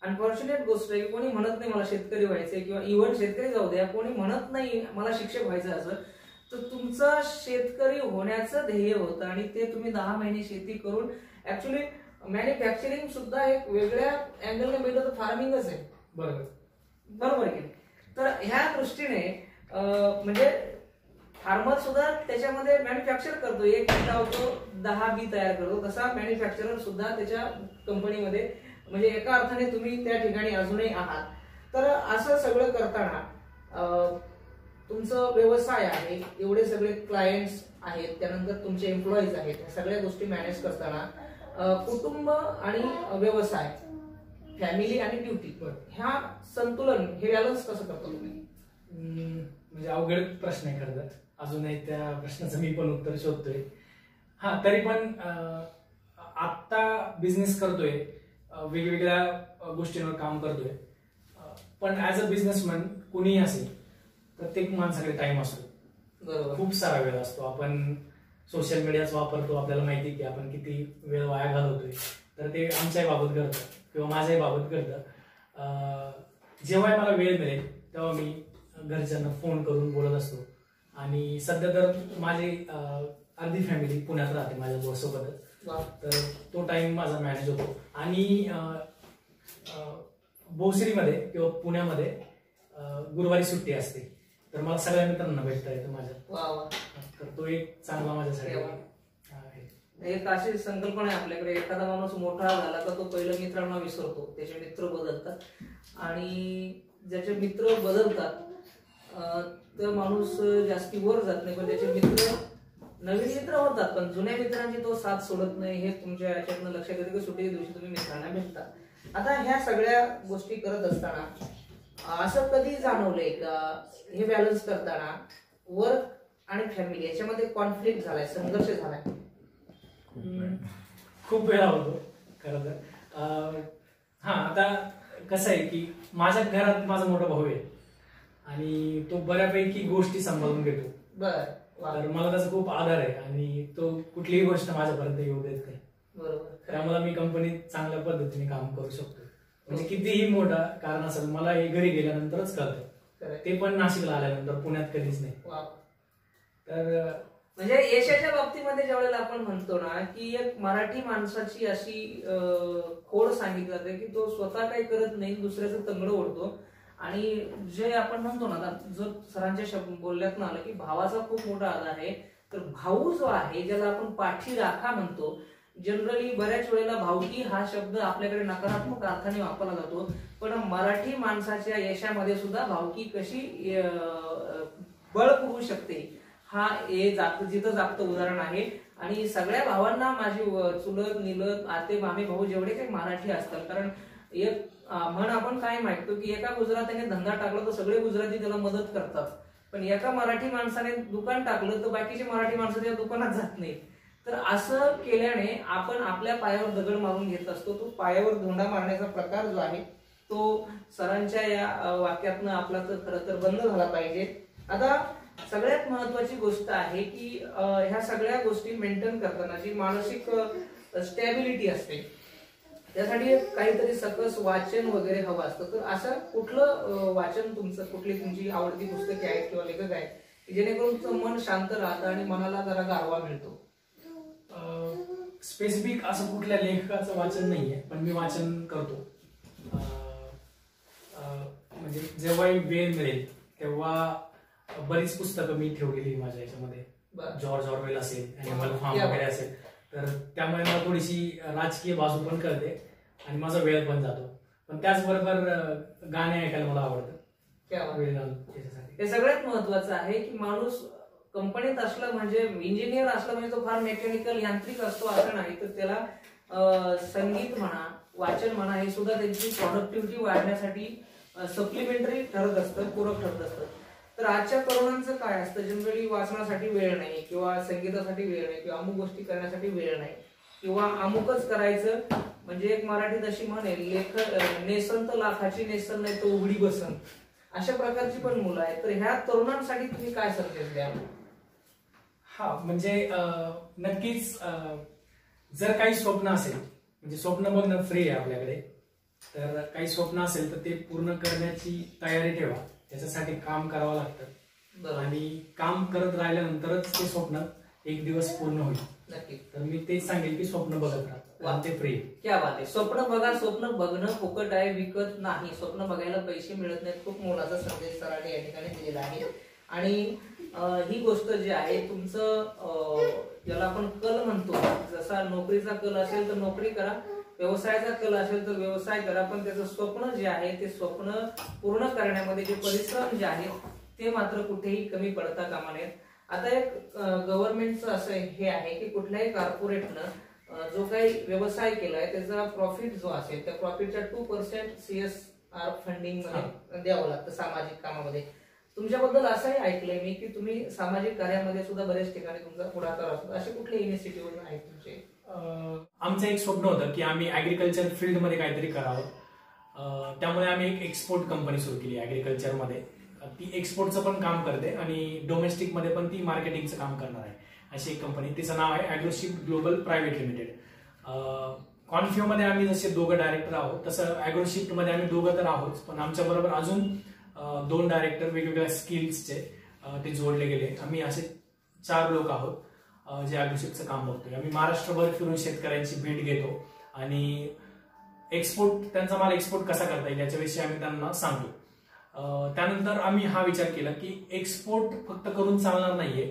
अनफॉर्च्युनेट गोष्ट आहे की कोणी म्हणत नाही मला शेतकरी व्हायचंय किंवा इव्हन शेतकरी जाऊ द्या, कोणी म्हणत नाही मला शिक्षक व्हायचं असं, तर तुमचं शेतकरी होण्याचं ध्येय होतं आणि ते तुम्ही 10 महिने शेती करून ऍक्च्युली मॅन्युफॅक्चरिंग सुद्धा एक वेगळ्या अँगलने बघितलं तर फार्मिंगच आहे. बरोबर की. तर ह्या दृष्टीने म्हणजे फार्मर सुद्धा त्याच्यामध्ये मॅन्युफॅक्चर करतो, एक बी लावतो 10 बी तयार करतो, तसा मॅन्युफॅक्चरर सुद्धा त्याच्या कंपनीमध्ये, म्हणजे एका अर्थाने तुम्ही त्या ठिकाणी अजूनही आहात. तर असं सगळं करताना तुमचं व्यवसाय आहे, एवढे सगळे क्लायंट्स आहेत, त्यानंतर तुमचे एम्प्लॉईज आहेत, ह्या सगळ्या गोष्टी मॅनेज करताना कुटुंब आणि व्यवसाय, फॅमिली आणि ड्युटी, ह्या संतुलन, हे बॅलन्स कसं करतो तुम्ही? म्हणजे अवघड प्रश्न आहे खरं तर. अजूनही त्या प्रश्नाचं मी पण उत्तर शोधतोय. हा, तरी पण आता बिझनेस करतोय, वेगवेगळ्या गोष्टींवर काम करतोय. पण ऍज अ बिझनेसमॅन कुणीही असेल, प्रत्येक माणसाकडे टाइम असतो, खूप सारा वेळ असतो. आपण सोशल मीडियाचा वापरतो, आपल्याला माहिती की आपण किती वेळ वाया घालवतोय. तर ते आमच्याही बाबत घडतं किंवा माझ्याही बाबत घडतं. जेव्हा मला वेळ मिळेल तेव्हा मी घरच्यांना फोन करून बोलत असतो. आणि सध्या तर माझी अर्धी फॅमिली पुण्यात राहते माझ्या सोबतच, तर तो टाइम माझा मॅनेज होतो. आणि भोसरीमध्ये किंवा पुण्यामध्ये गुरुवारी सुट्टी असते, तर मला सगळ्या मित्रांना भेटता येतं माझ्या. तर तो एक चांगला माझ्यासाठी आहे. एक अशी संकल्पना आहे आपल्याकडे, एखादा माणूस मोठा झाला का तो पहिलं मित्रांना विसरतो, त्याचे मित्र बदलतात. आणि ज्याचे मित्र बदलतात तर माणूस जास्ती वर जात नाही, पण त्याचे मित्र, नवीन मित्र होतात, पण जुन्या मित्रांची तो साथ सोडत नाही. हे तुमच्या याच्यातनं लक्षात येतं की सुट्टीच्या दिवशी तुम्ही मित्रांना भेटता. आता ह्या सगळ्या गोष्टी करत असताना असं कधी जाणवलंय का हे बॅलन्स करताना वर्क आणि फॅमिली याच्यामध्ये कॉन्फ्लिक्ट झालाय, संघर्ष झालाय? खूप वेळा होतो खरं तर. हा, आता कसं आहे की माझ्या घरात माझा मोठा भाऊ आहे आणि तो बऱ्यापैकी गोष्टी सांभाळून घेतो. तर मला त्याचा खूप आधार आहे आणि तो कुठलीही गोष्ट माझ्यापर्यंत येऊ देत नाही. बरोबर. त्यामुळे मी कंपनीत चांगल्या पद्धतीने काम करू शकतो. म्हणजे कितीही मोठा कारण असेल मला हे घरी गेल्यानंतरच कळतं, ते पण नाशिकला आल्यानंतर, पुण्यात कधीच नाही. तर म्हणजे यशाच्या बाबतीमध्ये ज्यावेळेला आपण म्हणतो ना की एक मराठी माणसाची अशी खोड सांगितली जाते की तो स्वतः काही करत नाही, दुसऱ्याचं तंगड ओढतो. आणि जे आपण म्हणतो ना, जर सरांच्या शब्द बोलण्यात आलं की भावाचा खूप मोठा आधार आहे, तर भाऊ जो आहे ज्याला आपण पाठी राखा म्हणतो, जनरली बऱ्याच वेळेला भावकी हा शब्द आपल्याकडे नकारात्मक अर्थाने वापरला जातो, पण मराठी माणसाच्या यशामध्ये सुद्धा भावकी कशी बळ पुरू शकते हा हे जिथं जागतं उदाहरण आहे. आणि सगळ्या भावांना माझी चुलत निलत आते मामे भाऊ जेवढे काही मराठी असतात, कारण एक म्हण आपण काय माहितो की एका गुजरातीने धंदा टाकला तर सगळे गुजराती त्याला मदत करतात, पण एका मराठी माणसाने दुकान टाकलं तर बाकीचे मराठी माणसं त्या दुकानात जात नाही. तर असं केल्याने आपण आपल्या पायावर दगड मारून घेत असतो. तो पायावर धोंडा मारण्याचा प्रकार जो आहे तो सरांच्या या वाक्यातनं आपला तर खरं तर बंद झाला पाहिजे. आता सगळ्यात महत्वाची गोष्ट आहे की ह्या सगळ्या गोष्टी मेंटेन करताना जी मानसिक स्टॅबिलिटी असते त्यासाठी काहीतरी सकस वाचन वगैरे हवं असतं. तर असं कुठलं वाचन तुमचं, कुठली तुमची आवडती पुस्तके आहेत किंवा लेखक आहेत जेणेकरून तुमचं मन शांत राहतं आणि मनाला जरा गारवा मिळतो? स्पेसिफिक असं कुठल्या लेखकाचं वाचन नाहीये, पण मी वाचन करतो. म्हणजे जेव्हाही वेळ मिळेल तेव्हा बरीच पुस्तकं मी ठेवलेली माझ्या याच्यामध्ये. जॉर्ज ऑरवेल असेल, ॲनिमल फार्म वगैरे असेल, तर त्यामुळे मला थोडीशी राजकीय बाजू पण कळते आणि माझा वेळ पण जातो. पण त्याचबरोबर गाणे ऐकायला मला आवडतं वेळ त्याच्यासाठी. हे सगळ्यात महत्वाचं आहे की माणूस कंपनीत असला म्हणजे इंजिनियर असला म्हणजे तो फार मेकॅनिकल यांत्रिक असतो असं नाही, तर त्याला संगीत म्हणा, वाचन म्हणा, हे सुद्धा त्यांची प्रोडक्टिव्हिटी वाढण्यासाठी सप्लिमेंटरी ठरत असतं, पूरक ठरत असतं. तर आजच्या तरुणांचं काय असतं, जनरली वाचनासाठी वेळ नाही किंवा संगीतासाठी वेळ नाही किंवा अमुक गोष्टी करण्यासाठी वेळ नाही किंवा अमुकच करायचं. म्हणजे एक मराठीत अशी म्हणेल, नेसन तर लाखाची नेसन नाही तर उघडी बसन, अशा प्रकारची पण मुलं आहेत. तर ह्या तरुणांसाठी तुम्ही काय संदेश द्या? हा, म्हणजे नक्कीच जर काही स्वप्न असेल, म्हणजे स्वप्न बघणं फ्री आहे आपल्याकडे, तर काही स्वप्न असेल तर ते पूर्ण करण्याची तयारी ठेवा. त्याच्यासाठी काम करावं लागतं आणि काम करत राहिल्यानंतरच ते स्वप्न एक दिवस पूर्ण होईल. नक्की. तर मी तेच सांगेल की स्वप्न बघत राहा, ते फ्री. क्या बात आहे. स्वप्न बघा, स्वप्न बघणं फुकट आहे, विकत नाही. स्वप्न बघायला पैसे मिळत नाहीत. खूप मोलाचा संदेश सरांनी या ठिकाणी दिलेला आहे. आणि ही गोष्ट जी आहे तुमचं ज्याला आपण कल म्हणतो, जसा नोकरीचा कल असेल तर नोकरी करा, व्यवसायाचा कल असेल तर व्यवसाय करा, पण त्याचं स्वप्न जे आहे ते स्वप्न पूर्ण करण्यामध्ये जे परिश्रम जे आहेत ते मात्र कुठेही कमी पडता कामा नयेत. आता एक गव्हर्नमेंटचं असं हे आहे की कुठल्याही कॉर्पोरेटनं जो काही व्यवसाय केलाय त्याचा प्रॉफिट जो असेल त्या प्रॉफिटच्या 2% CSR फंडिंग मध्ये द्यावं लागतं सामाजिक कामामध्ये. तुमच्याबद्दल असंही ऐकलंय मी की तुम्ही सामाजिक कार्यामध्ये सुद्धा बऱ्याच ठिकाणी तुमचा पुढाकार असतो. असे कुठले इनिशिएटिव्ह आहेत तुमचे? आमचं एक स्वप्न होतं की आम्ही ऍग्रिकल्चर फील्डमध्ये काहीतरी करावं. त्यामुळे आम्ही एक एक्सपोर्ट कंपनी सुरू केली ऍग्रिकल्चरमध्ये. ती एक्सपोर्टचं पण काम करते आणि डोमेस्टिक मध्ये पण ती मार्केटिंगचं काम करणार आहे. अशी एक कंपनी, तिचं नाव आहे ॲग्रोशिप ग्लोबल प्रायव्हेट लिमिटेड. कॉन्फ्यू मध्ये आम्ही जसे दोघं डायरेक्टर आहोत तसं ॲग्रोशिफ्ट मध्ये आम्ही दोघं तर आहोत, पण आमच्या बरोबर अजून 2 डायरेक्टर वेगवेगळ्या स्किल्सचे ते जोडले गेले. आम्ही असे 4 लोक आहोत जे ॲग्रोशिपचं काम बघतोय. आम्ही महाराष्ट्रभर फिरून शेतकऱ्यांची भेट घेतो आणि एक्सपोर्ट, त्यांचा माल एक्सपोर्ट कसा करता येईल याच्याविषयी आम्ही त्यांना सांगतो. त्यानंतर आम्ही हा विचार केला की एक्सपोर्ट फक्त करून चालणार नाहीये,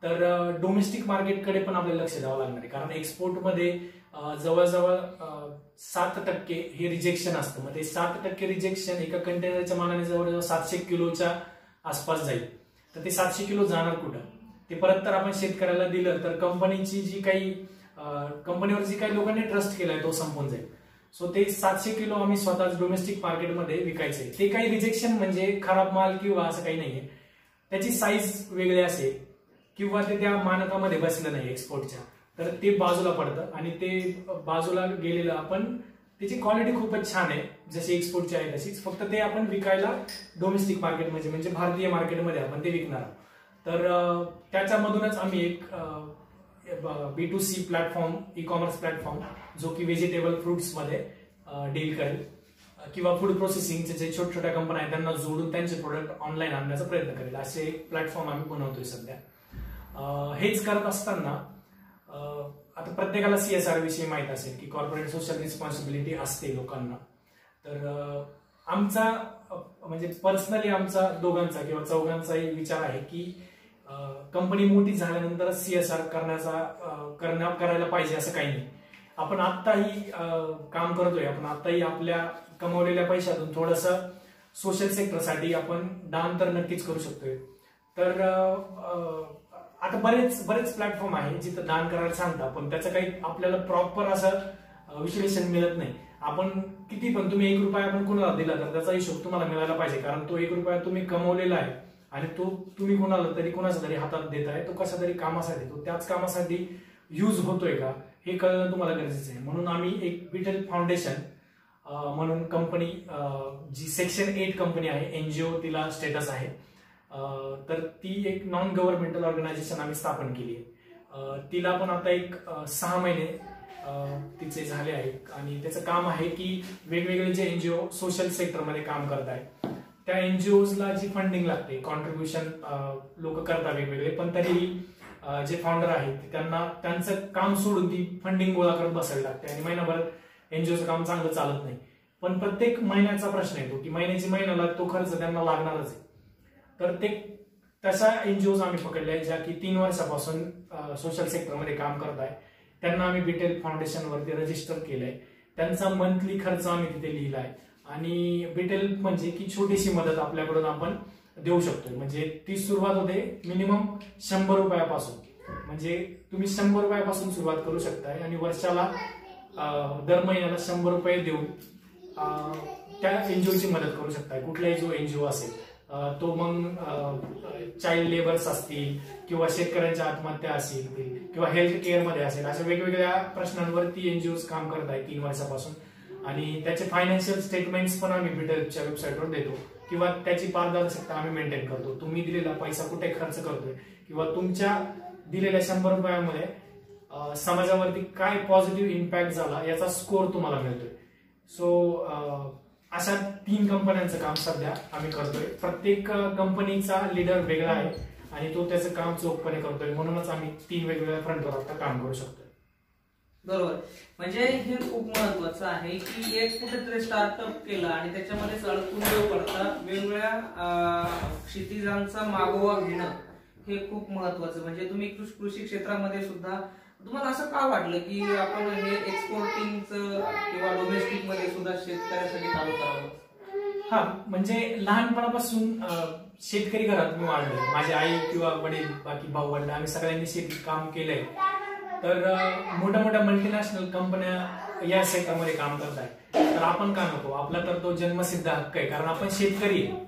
तर डोमेस्टिक मार्केटकडे पण आपल्याला लक्ष द्यावं लागणार आहे. कारण एक्सपोर्टमध्ये जवळजवळ 7% हे रिजेक्शन असतं. मग ते 7% रिजेक्शन एका कंटेनरच्या मानाने जवळजवळ 700 किलोच्या आसपास जाईल. तर ते 700 किलो जाणार कुठं? ते परत तर आपण शेतकऱ्याला दिलं तर कंपनीची जी काही कंपनीवर जी काही लोकांनी ट्रस्ट केलाय तो संपून जाईल. सो ते 700 किलो आम्ही स्वतःच डोमेस्टिक मार्केटमध्ये विकायचंय. ते काही रिजेक्शन म्हणजे खराब माल किंवा असं काही नाहीये, त्याची साईज वेगळी असेल, किंवा ते त्या मानकामध्ये बसलं नाही एक्सपोर्टच्या, तर ते बाजूला पडतं आणि ते बाजूला गेलेलं आपण त्याची क्वालिटी खूपच छान आहे, जशी एक्सपोर्टची आहे तशीच, फक्त ते आपण विकायला डोमेस्टिक मार्केट म्हणजे भारतीय मार्केटमध्ये आपण ते विकणार आहोत. तर त्याच्यामधूनच आम्ही एक B2C platform, e commerce platform जो की व्हेजिटेबल फ्रुट्समध्ये डील करेल किंवा फूड प्रोसेसिंगचे जे छोट्या छोट्या कंपन्या आहेत त्यांना जोडून त्यांचे प्रोडक्ट ऑनलाईन आणण्याचा प्रयत्न करेल, असे एक प्लॅटफॉर्म आम्ही बनवतोय सध्या. हेच करत असताना आता प्रत्येकाला CSR विषयी माहित असेल की कॉर्पोरेट सोशल रिस्पॉन्सिबिलिटी असते लोकांना. तर आमचा म्हणजे पर्सनली आमचा दोघांचा किंवा चौघांचाही विचार आहे की कंपनी मोठी झाल्यानंतर CSR करायला पाहिजे असं काही नाही. आपण आत्ताही काम करतोय, आपण आत्ताही आपल्या कमवलेल्या पैशातून थोडंसं सोशल सेक्टरसाठी आपण दान तर नक्कीच करू शकतोय. तर आता बरेच प्लॅटफॉर्म आहे जिथं दान करायला सांगतात, पण त्याचं काही आपल्याला प्रॉपर असं विश्लेषण मिळत नाही. आपण किती पण तुम्ही 1 रुपया आपण कोणाला दिला तर त्याचा हिशोब तुम्हाला मिळायला पाहिजे, कारण तो 1 रुपया तुम्ही कमवलेला आहे आणि तो तुम्ही कोणाच्या तरी हातात देताय, तो कशा तरी कामासाठी, तो त्याच कामासाठी यूज होतोय का हे कळणं तुम्हाला गरजेचं आहे. म्हणून आम्ही एक विठ्ठल फाउंडेशन म्हणून कंपनी, जी Section 8 कंपनी आहे, NGO तिला स्टेटस आहे, तर ती एक नॉन गव्हर्नमेंटल ऑर्गनायझेशन आम्ही स्थापन केली आहे. तिला पण आता एक 6 महिने तिचे झाले आहेत आणि त्याचं काम आहे की वेगवेगळे जे NGO सोशल सेक्टरमध्ये काम करत आहेत त्या NGOजला जी फंडिंग लागते, कॉन्ट्रीब्युशन लोक करतात वेगवेगळे, पण तरीही जे फाउंडर आहेत त्यांना त्यांचं काम सोडून ती फंडिंग गोळा करत बसावी लागते आणि महिनाभर NGOचं काम चांगलं चालत नाही. पण प्रत्येक महिन्याचा प्रश्न येतो की महिन्याला तो खर्च त्यांना लागणारच आहे. तर ते तशा NGOज आम्ही पकडल्या ज्या की 3 वर्षापासून सोशल सेक्टरमध्ये काम करत आहे. त्यांना आम्ही बिटेल फाउंडेशनवरती रजिस्टर केलंय. त्यांचा मंथली खर्च आम्ही तिथे लिहिलाय आणि बिटेल म्हणजे की छोटीशी मदत आपल्याकडून आपण देऊ शकतो. म्हणजे ती सुरुवात होते मिनिमम 100 रुपयापासून, म्हणजे तुम्ही 100 रुपयापासून सुरुवात करू शकताय आणि वर्षाला दर महिन्याला 100 रुपये देऊन त्या NGOची मदत करू शकताय. कुठलाही जो NGO असेल तो, मग चाइल्ड लेबर्स असतील किंवा शेतकऱ्यांच्या आत्महत्या असतील किंवा हेल्थ केअर मध्ये असेल, अशा वेगवेगळ्या प्रश्नांवरती NGOज काम करत आहेत 3 वर्षापासून. आणि त्याचे फायनान्शियल स्टेटमेंट्स पण आम्ही बिटेलच्या वेबसाईटवर देतो किंवा त्याची पारदर्शकता आम्ही मेंटेन करतो. तुम्ही दिलेला पैसा कुठे खर्च करतोय किंवा तुमच्या दिलेल्या 100 रुपयामध्ये समाजावरती काय पॉझिटिव्ह इम्पॅक्ट झाला याचा स्कोर तुम्हाला मिळतोय. सो अशा 3 कंपन्यांचं काम सध्या आम्ही करतोय. प्रत्येक कंपनीचा लीडर वेगळा आहे आणि तो त्याचं काम चोखपणे करतोय, म्हणूनच आम्ही 3 वेगवेगळ्या फ्रंटवर आता काम करू शकतोय. बरोबर. म्हणजे हे खूप महत्वाचं आहे की एक कुठेतरी स्टार्टअप केलं आणि त्याच्यामध्ये अडकून न पडता वेगवेगळ्या क्षितिजांचा मागोवा घेणं हे खूप महत्वाचं. म्हणजे तुम्ही कृषी क्षेत्रामध्ये सुद्धा तुम्हाला असं का वाटलं की आपण हे एक्सपोर्टिंगचं किंवा डोमेस्टिक मध्ये सुद्धा शेतकऱ्यासाठी चालू करावं? हा, म्हणजे लहानपणापासून शेतकरी घरात मी वाढलोय. माझी आई किंवा वडील, बाकी भाऊ वडील, आम्ही सगळ्यांनी शेतीत काम केलंय. तर मोठ्या मोठ्या मल्टीनॅशनल कंपन्या या सेक्टरमध्ये काम करत आहेत, तर आपण का नको? आपला तर तो जन्मसिद्ध हक्क आहे, कारण आपण शेतकरी आहे.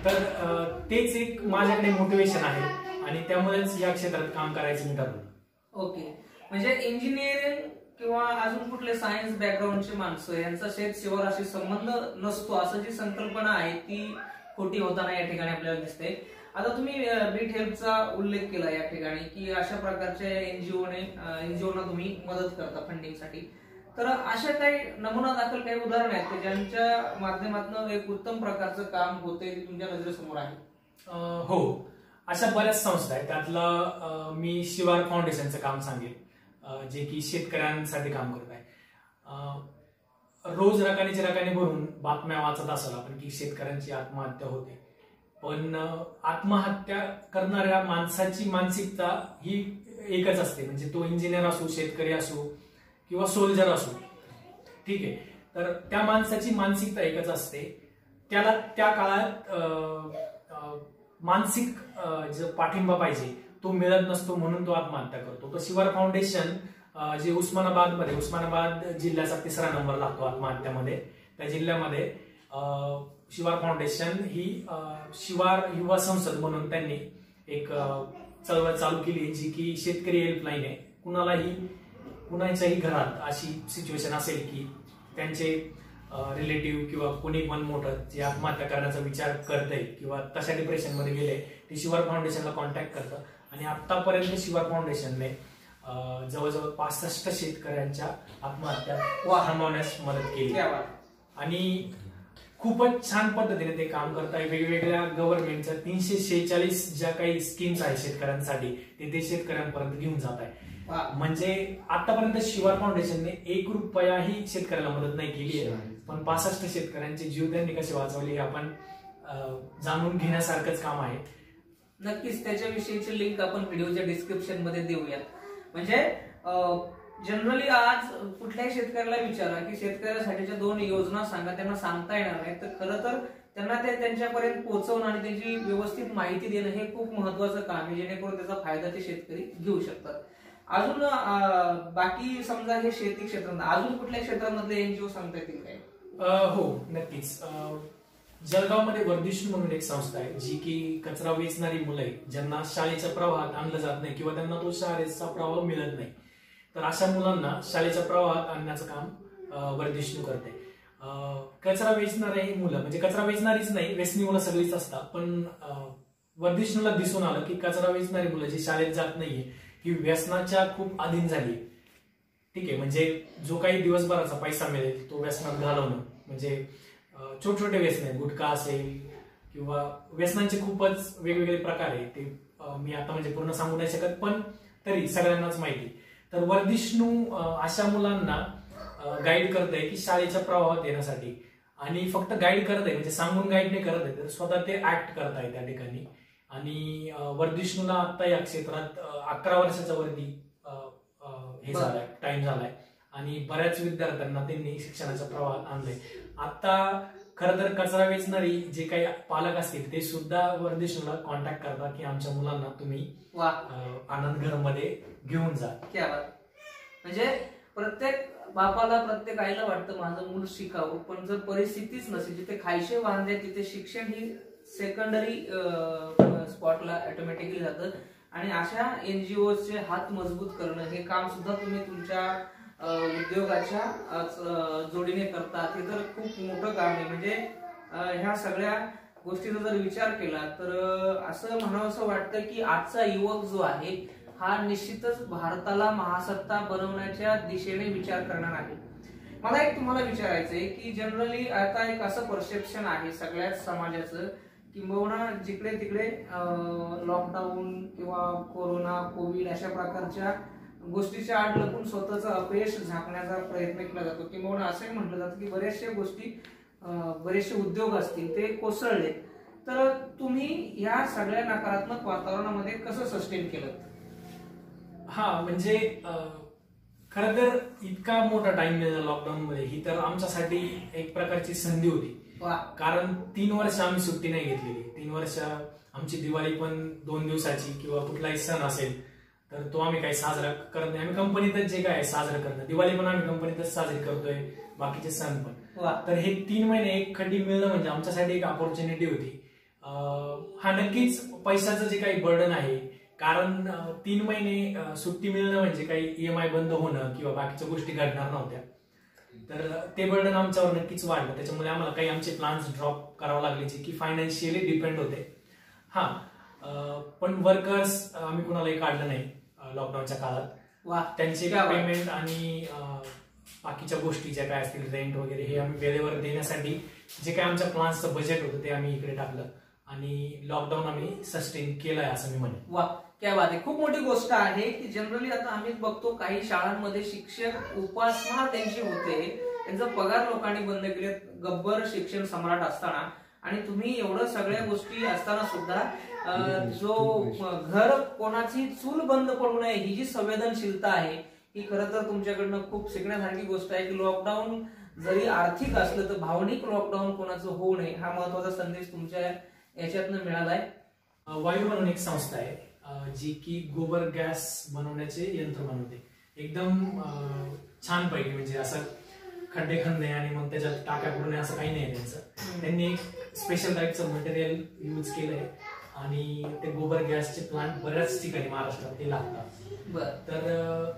तर तेच एक माझ्याकडे मोटिवेशन आहे आणि त्यामुळेच या क्षेत्रात काम करायचं मी ठरवलं. ओके. म्हणजे इंजिनिअरिंग किंवा अजून कुठले सायन्स बॅकग्राऊंडचे माणसं यांचा शेतसेवाशी संबंध नसतो असं जी संकल्पना आहे ती खोटी होताना या ठिकाणी आपल्याला दिसते. आता तुम्ही बीट हेल्पचा उल्लेख केला या ठिकाणी की अशा प्रकारच्या एनजीओना तुम्ही मदत करता फंडिंगसाठी. तर अशा काही नमुना दाखल काही उदाहरण आहेत की ज्यांच्या माध्यमातून एक उत्तम प्रकारचं काम होते तुमच्या नजरेसमोर आहे? हो, अशा बऱ्याच संस्था आहेत. त्यातलं मी शिवार फाउंडेशनचं काम सांगेल, जे की शेतकऱ्यांसाठी काम करत आहे. रोज रकाने भरून बातम्या वाचत असाल आपण की शेतकऱ्यांची आत्महत्या होते, पण आत्महत्या करणाऱ्या माणसाची मानसिकता ही एकच असते. म्हणजे तो इंजिनियर असो, शेतकरी असो किंवा सोल्जर असो, ठीक आहे. तर त्या माणसाची मानसिकता एकच असते. त्याला त्या काळात मानसिक जो पाठिंबा पाहिजे तो मिळत नसतो, म्हणून तो आत्महत्या करतो. तर शिवार फाउंडेशन जे उस्मानाबाद जिल्ह्याचा 3रा नंबर लागतो आत्महत्यामध्ये, त्या जिल्ह्यामध्ये शिवार फाउंडेशन ही शिवार युवा संसद म्हणून त्यांनी एक चळवळ चालू केली जी की शेतकरी हेल्पलाईन आहे. कुणाच्याही घरात अशी सिच्युएशन असेल की त्यांचे रिलेटिव्ह किंवा कोणी पण मोठं जे आत्महत्या करण्याचा विचार करतंय किंवा तशा डिप्रेशन मध्ये गेले ते शिवार फाउंडेशनला कॉन्टॅक्ट करतं. आणि आतापर्यंत शिवार फाउंडेशनने जवळजवळ 65 शेतकऱ्यांच्या आत्महत्या थांबवण्यास मदत केली. आणि खूपच छान पद्धतीने ते काम करताय. वेगवेगळ्या गव्हर्नमेंटच्या 346 ज्या काही स्कीम्स आहेत शेतकऱ्यांसाठी ते शेतकऱ्यांपर्यंत घेऊन जात आहे. म्हणजे आतापर्यंत शिवार फाउंडेशनने 1 रुपयाही शेतकऱ्याला मदत नाही केली आहे, पण 65 शेतकऱ्यांचे जीव त्यांनी कसे वाचवले हे आपण जाणून घेण्यासारखंच काम आहे. नक्कीच त्याच्याविषयीची लिंक आपण व्हिडिओच्या डिस्क्रिप्शन मध्ये देऊयात. म्हणजे जनरली आज कुठल्याही शेतकऱ्याला विचारा की शेतकऱ्यासाठीच्या 2 योजना सांगा, त्यांना सांगता येणार नाही. तर खरं तर त्यांना ते त्यांच्यापर्यंत पोहोचवणं आणि त्यांची व्यवस्थित माहिती देणं हे खूप महत्वाचं काम आहे, जेणेकरून त्याचा फायदा ते शेतकरी घेऊ शकतात. अजून बाकी समजा हे शेती क्षेत्रात अजून कुठल्या क्षेत्रामधले एनजीओ सांगता येतील काय? हो नक्कीच. जळगावमध्ये वर्धिष्णू म्हणून एक संस्था आहे जी की कचरा वेचणारी मुलं आहे ज्यांना शाळेच्या प्रवाहात आणलं जात नाही किंवा त्यांना तो शाळेचा प्रवाह मिळत नाही. तर अशा मुलांना शाळेच्या प्रवाहात आणण्याचं काम वर्धिष्णू करते. कचरा वेचणारे ही मुलं म्हणजे कचरा वेचणारीच नाही, व्यसनी मुलं सगळीच असतात. पण वर्धिष्णूला दिसून आलं की कचरा वेचणारी मुलं जी शाळेत जात नाहीये ही व्यसनाच्या खूप अधीन झाली. ठीक आहे, म्हणजे जो काही दिवसभराचा पैसा मिळेल तो व्यसनात घालवणं, म्हणजे छोटे छोटे व्यसन आहे, गुटखा असेल किंवा व्यसनांचे खूपच वेगवेगळे प्रकार आहे. ते मी आता म्हणजे पूर्ण सांगू नाही शकत, पण तरी सगळ्यांनाच माहिती. तर वर्धिष्णू अशा मुलांना गाईड करत आहे की शाळेच्या प्रवाहात येण्यासाठी. आणि फक्त गाईड करत आहे म्हणजे सांगून गाईड नाही करत आहे, तर स्वतः ते ऍक्ट करत आहे त्या ठिकाणी. आणि वर्धिष्णूला आता या क्षेत्रात 11 वर्षाच्या वरती हे झालाय, टाइम झालाय. आणि बऱ्याच विद्यार्थ्यांना त्यांनी शिक्षणाच्या प्रवाहात आणलंय. आता खरं तर कचरा वेचणारी जे काही पालक असतील ते सुद्धा वर्धिष्णूला कॉन्टॅक्ट करतात की आमच्या मुलांना तुम्ही आनंद घरमध्ये घेऊन जा. म्हणजे प्रत्येक बापाला प्रत्येक आईला वाटतं माझं मूल शिकावं, पण जर परिस्थितीच नसेल, जिथे खायचे वांदे तिथे शिक्षण ही सेकंडरी स्पॉटला ऑटोमॅटिकली जातं. आणि अशा एनजीओचे हात मजबूत करणं हे काम सुद्धा तुम्ही तुमच्या उद्योगाच्या जोडीने करतात. हे तर खूप मोठं काम आहे. म्हणजे ह्या सगळ्या गोष्टीचा जर विचार केला तर असं म्हणावंसं वाटतं की आजचा युवक जो आहे हा निश्चितच भारताला महासत्ता बनवण्याच्या दिशेने विचार करणार आहे. मला एक तुम्हाला विचारायचंय की जनरली आता एक असं परसेप्शन आहे सगळ्याच समाजाचं किंबहुना जिकडे तिकडे लॉकडाऊन किंवा कोरोना कोविड अशा प्रकारच्या गोष्टीच्या आड लपून स्वतःचं अपयश झाकण्याचा प्रयत्न केला जातो. किंबहुना असंही म्हटलं जातं की बरेचसे उद्योग असतील ते कोसळले. तर तुम्ही या सगळ्या नकारात्मक वातावरणामध्ये कसं सस्टेन केलं? म्हणजे खरं तर इतका मोठा टाइम मिळाला लॉकडाऊन मध्ये ही तर आमच्यासाठी एक प्रकारची संधी होती. कारण 3 वर्ष आम्ही सुट्टी नाही घेतलेली. 3 वर्ष आमची दिवाळी पण 2 दिवसाची किंवा कुठलाही सण असेल तर तो आम्ही काही साजरा करत नाही. आम्ही कंपनीतच जे काय साजरा करणं, दिवाळी पण आम्ही कंपनीतच साजरी करतोय, बाकीचे सण पण. तर हे 3 महिने एक खंडी मिळणं म्हणजे आमच्यासाठी एक ऑपॉर्च्युनिटी होती. नक्कीच पैशाचं जे काही बर्डन आहे, कारण 3 महिने सुट्टी मिळणं म्हणजे काही EMI बंद होणं किंवा बाकीच्या गोष्टी घडणार नव्हत्या. तर ते बर्डन आमच्यावर नक्कीच वाढलं. त्याच्यामुळे आम्हाला काही आमचे प्लॅन्स ड्रॉप करावे लागले जे की फायनान्शियली डिपेंड होते. पण वर्कर्स आम्ही कुणालाही काढलं नाही लॉकडाऊनच्या काळात. त्यांचे पेमेंट आणि बाकीच्या गोष्टी ज्या काय असतील रेंट वगैरे हे आम्ही वेळेवर देण्यासाठी जे काही आमच्या प्लॅन्सचं बजेट होतं ते आम्ही इकडे टाकलं आणि लॉकडाऊन आम्ही सस्टेन केलंय असं मी म्हणेन. वा, क्या बात आहे. खूप मोठी गोष्ट आहे की जनरली आता आम्ही बघतो काही शाळांमध्ये शिक्षक उपासमार त्यांची होते, त्यांचा पगार लोकांनी बंद केले, गब्बर शिक्षण सम्राट असताना. आणि तुम्ही एवढं सगळ्या गोष्टी असताना सुद्धा जो घर कोणाची चूल बंद पडू नये ही जी संवेदनशीलता आहे ही खरं तर तुमच्याकडनं खूप शिकण्यासारखी गोष्ट आहे की लॉकडाऊन जरी आर्थिक असलं तर भावनिक लॉकडाऊन कोणाचं होऊ नये हा महत्वाचा संदेश तुमच्या याच्यातनं मिळालाय. वायू म्हणून एक संस्था आहे जी की गोबर गॅस बनवण्याचे यंत्र बनवते. एकदम छान पैकी, म्हणजे असं खड्डे खणणे आणि मग त्याच्यात टाक्या पडणे असं काही नाही त्यांचं. त्यांनी एक स्पेशल टाईपचं मटेरियल यूज केलंय आणि ते गोबर गॅसचे प्लांट बऱ्याच ठिकाणी महाराष्ट्रात ते लागतात. बर. तर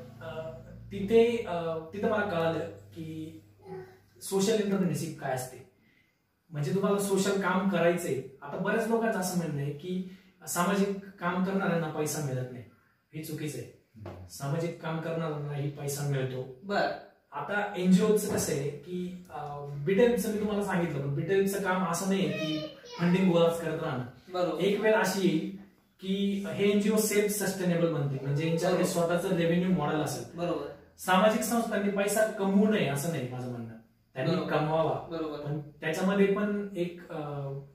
तिथे मला कळालं की सोशल एंटरप्रेन्योरशिप काय असते. म्हणजे तुम्हाला सोशल काम करायचंय. आता बऱ्याच लोकांचं असं म्हणणं आहे की सामाजिक काम करणाऱ्यांना पैसा मिळत नाही. हे चुकीचं आहे. सामाजिक काम करणाऱ्यांनाही पैसा मिळतो. बर. आता एनजीओचं कसं आहे की बीटेलचं मी तुम्हाला सांगितलं, पण बीटेलचं काम असं नाही की फंडिंग गोळाच करत राहणं. एक वेळ अशी येईल की हे एनजीओ सेल्फ सस्टेनेबल बनते, म्हणजे यांच्याकडे स्वतःचं रेव्हेन्यू मॉडेल असेल. बरोबर. सामाजिक संस्थांनी पैसा कमवू नये असं नाही माझं म्हणणं, त्यांनी कमवावा. बरोबर. पण त्याच्यामध्ये पण एक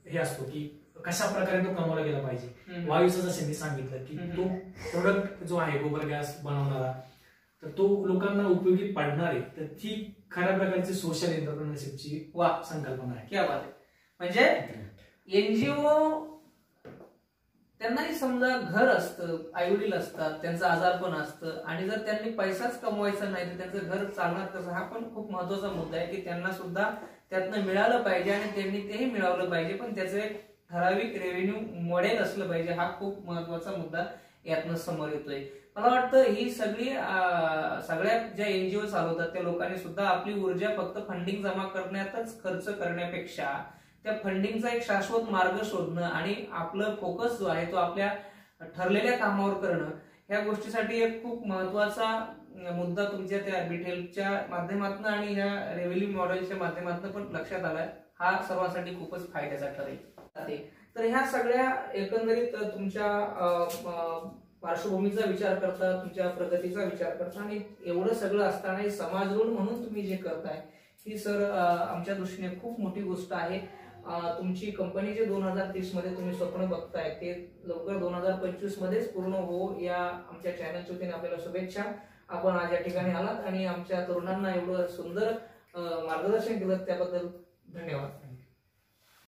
हे असतो की कशा प्रकारे तो कमवला गेला पाहिजे. वायूचं जसं मी सांगितलं की तो प्रोडक्ट जो आहे गोबर गॅस बनवणारा, तर तो लोकांना उपयोगी पडणार आहे. तर ती खऱ्या प्रकारची सोशल एंटरप्रेन्योरशिपची संकल्पना आहे. क्या बात आहे. म्हणजे एनजीओ त्यांनाही समजा घर असतं, आई वडील असतात, त्यांचं आजारपण असतं, आणि जर त्यांनी पैसाच कमवायचा नाही तर त्यांचं घर चालणार कसं, हा पण खूप महत्वाचा मुद्दा आहे की त्यांना सुद्धा त्यातनं मिळालं पाहिजे आणि त्यांनी तेही मिळवलं पाहिजे, पण त्याचं एक ठराविक रेव्हेन्यू मॉडेल असलं पाहिजे. हा खूप महत्वाचा मुद्दा यातनं समोर येतोय. मला वाटतं ही सगळ्या ज्या एनजीओ चालवतात त्या लोकांनी सुद्धा आपली ऊर्जा फक्त फंडिंग जमा करण्यातच खर्च करण्यापेक्षा त्या फंडिंगचा एक शाश्वत मार्ग शोधणं आणि आपलं फोकस जो आहे तो आपल्या ठरलेल्या कामावर करणं, ह्या गोष्टीसाठी एक खूप महत्वाचा मुद्दा तुमच्या त्या बीटेलच्या माध्यमातून आणि ह्या रेव्हेन्यू मॉडेलच्या माध्यमातून पण लक्षात आलाय. हा सर्वांसाठी खूपच फायद्याचा ठरेल. तर ह्या सगळ्या एकंदरीत तुमच्या पार्श्वभूमीचा विचार करता, तुमच्या प्रगतीचा विचार करता, आणि एवढं सगळं असताना समाज ऋण म्हणून तुम्ही जे करताय ही सर आमच्या दृष्टीने खूप मोठी गोष्ट आहे. तुमची कंपनी जे 2030 मध्ये तुम्ही स्वप्न बघताय ते लवकर 2025 मध्येच पूर्ण हो, या आमच्या चॅनलच्या वतीने आपल्याला शुभेच्छा. आपण आज या ठिकाणी आलात आणि आमच्या तरुणांना एवढं सुंदर मार्गदर्शन केलं त्याबद्दल धन्यवाद.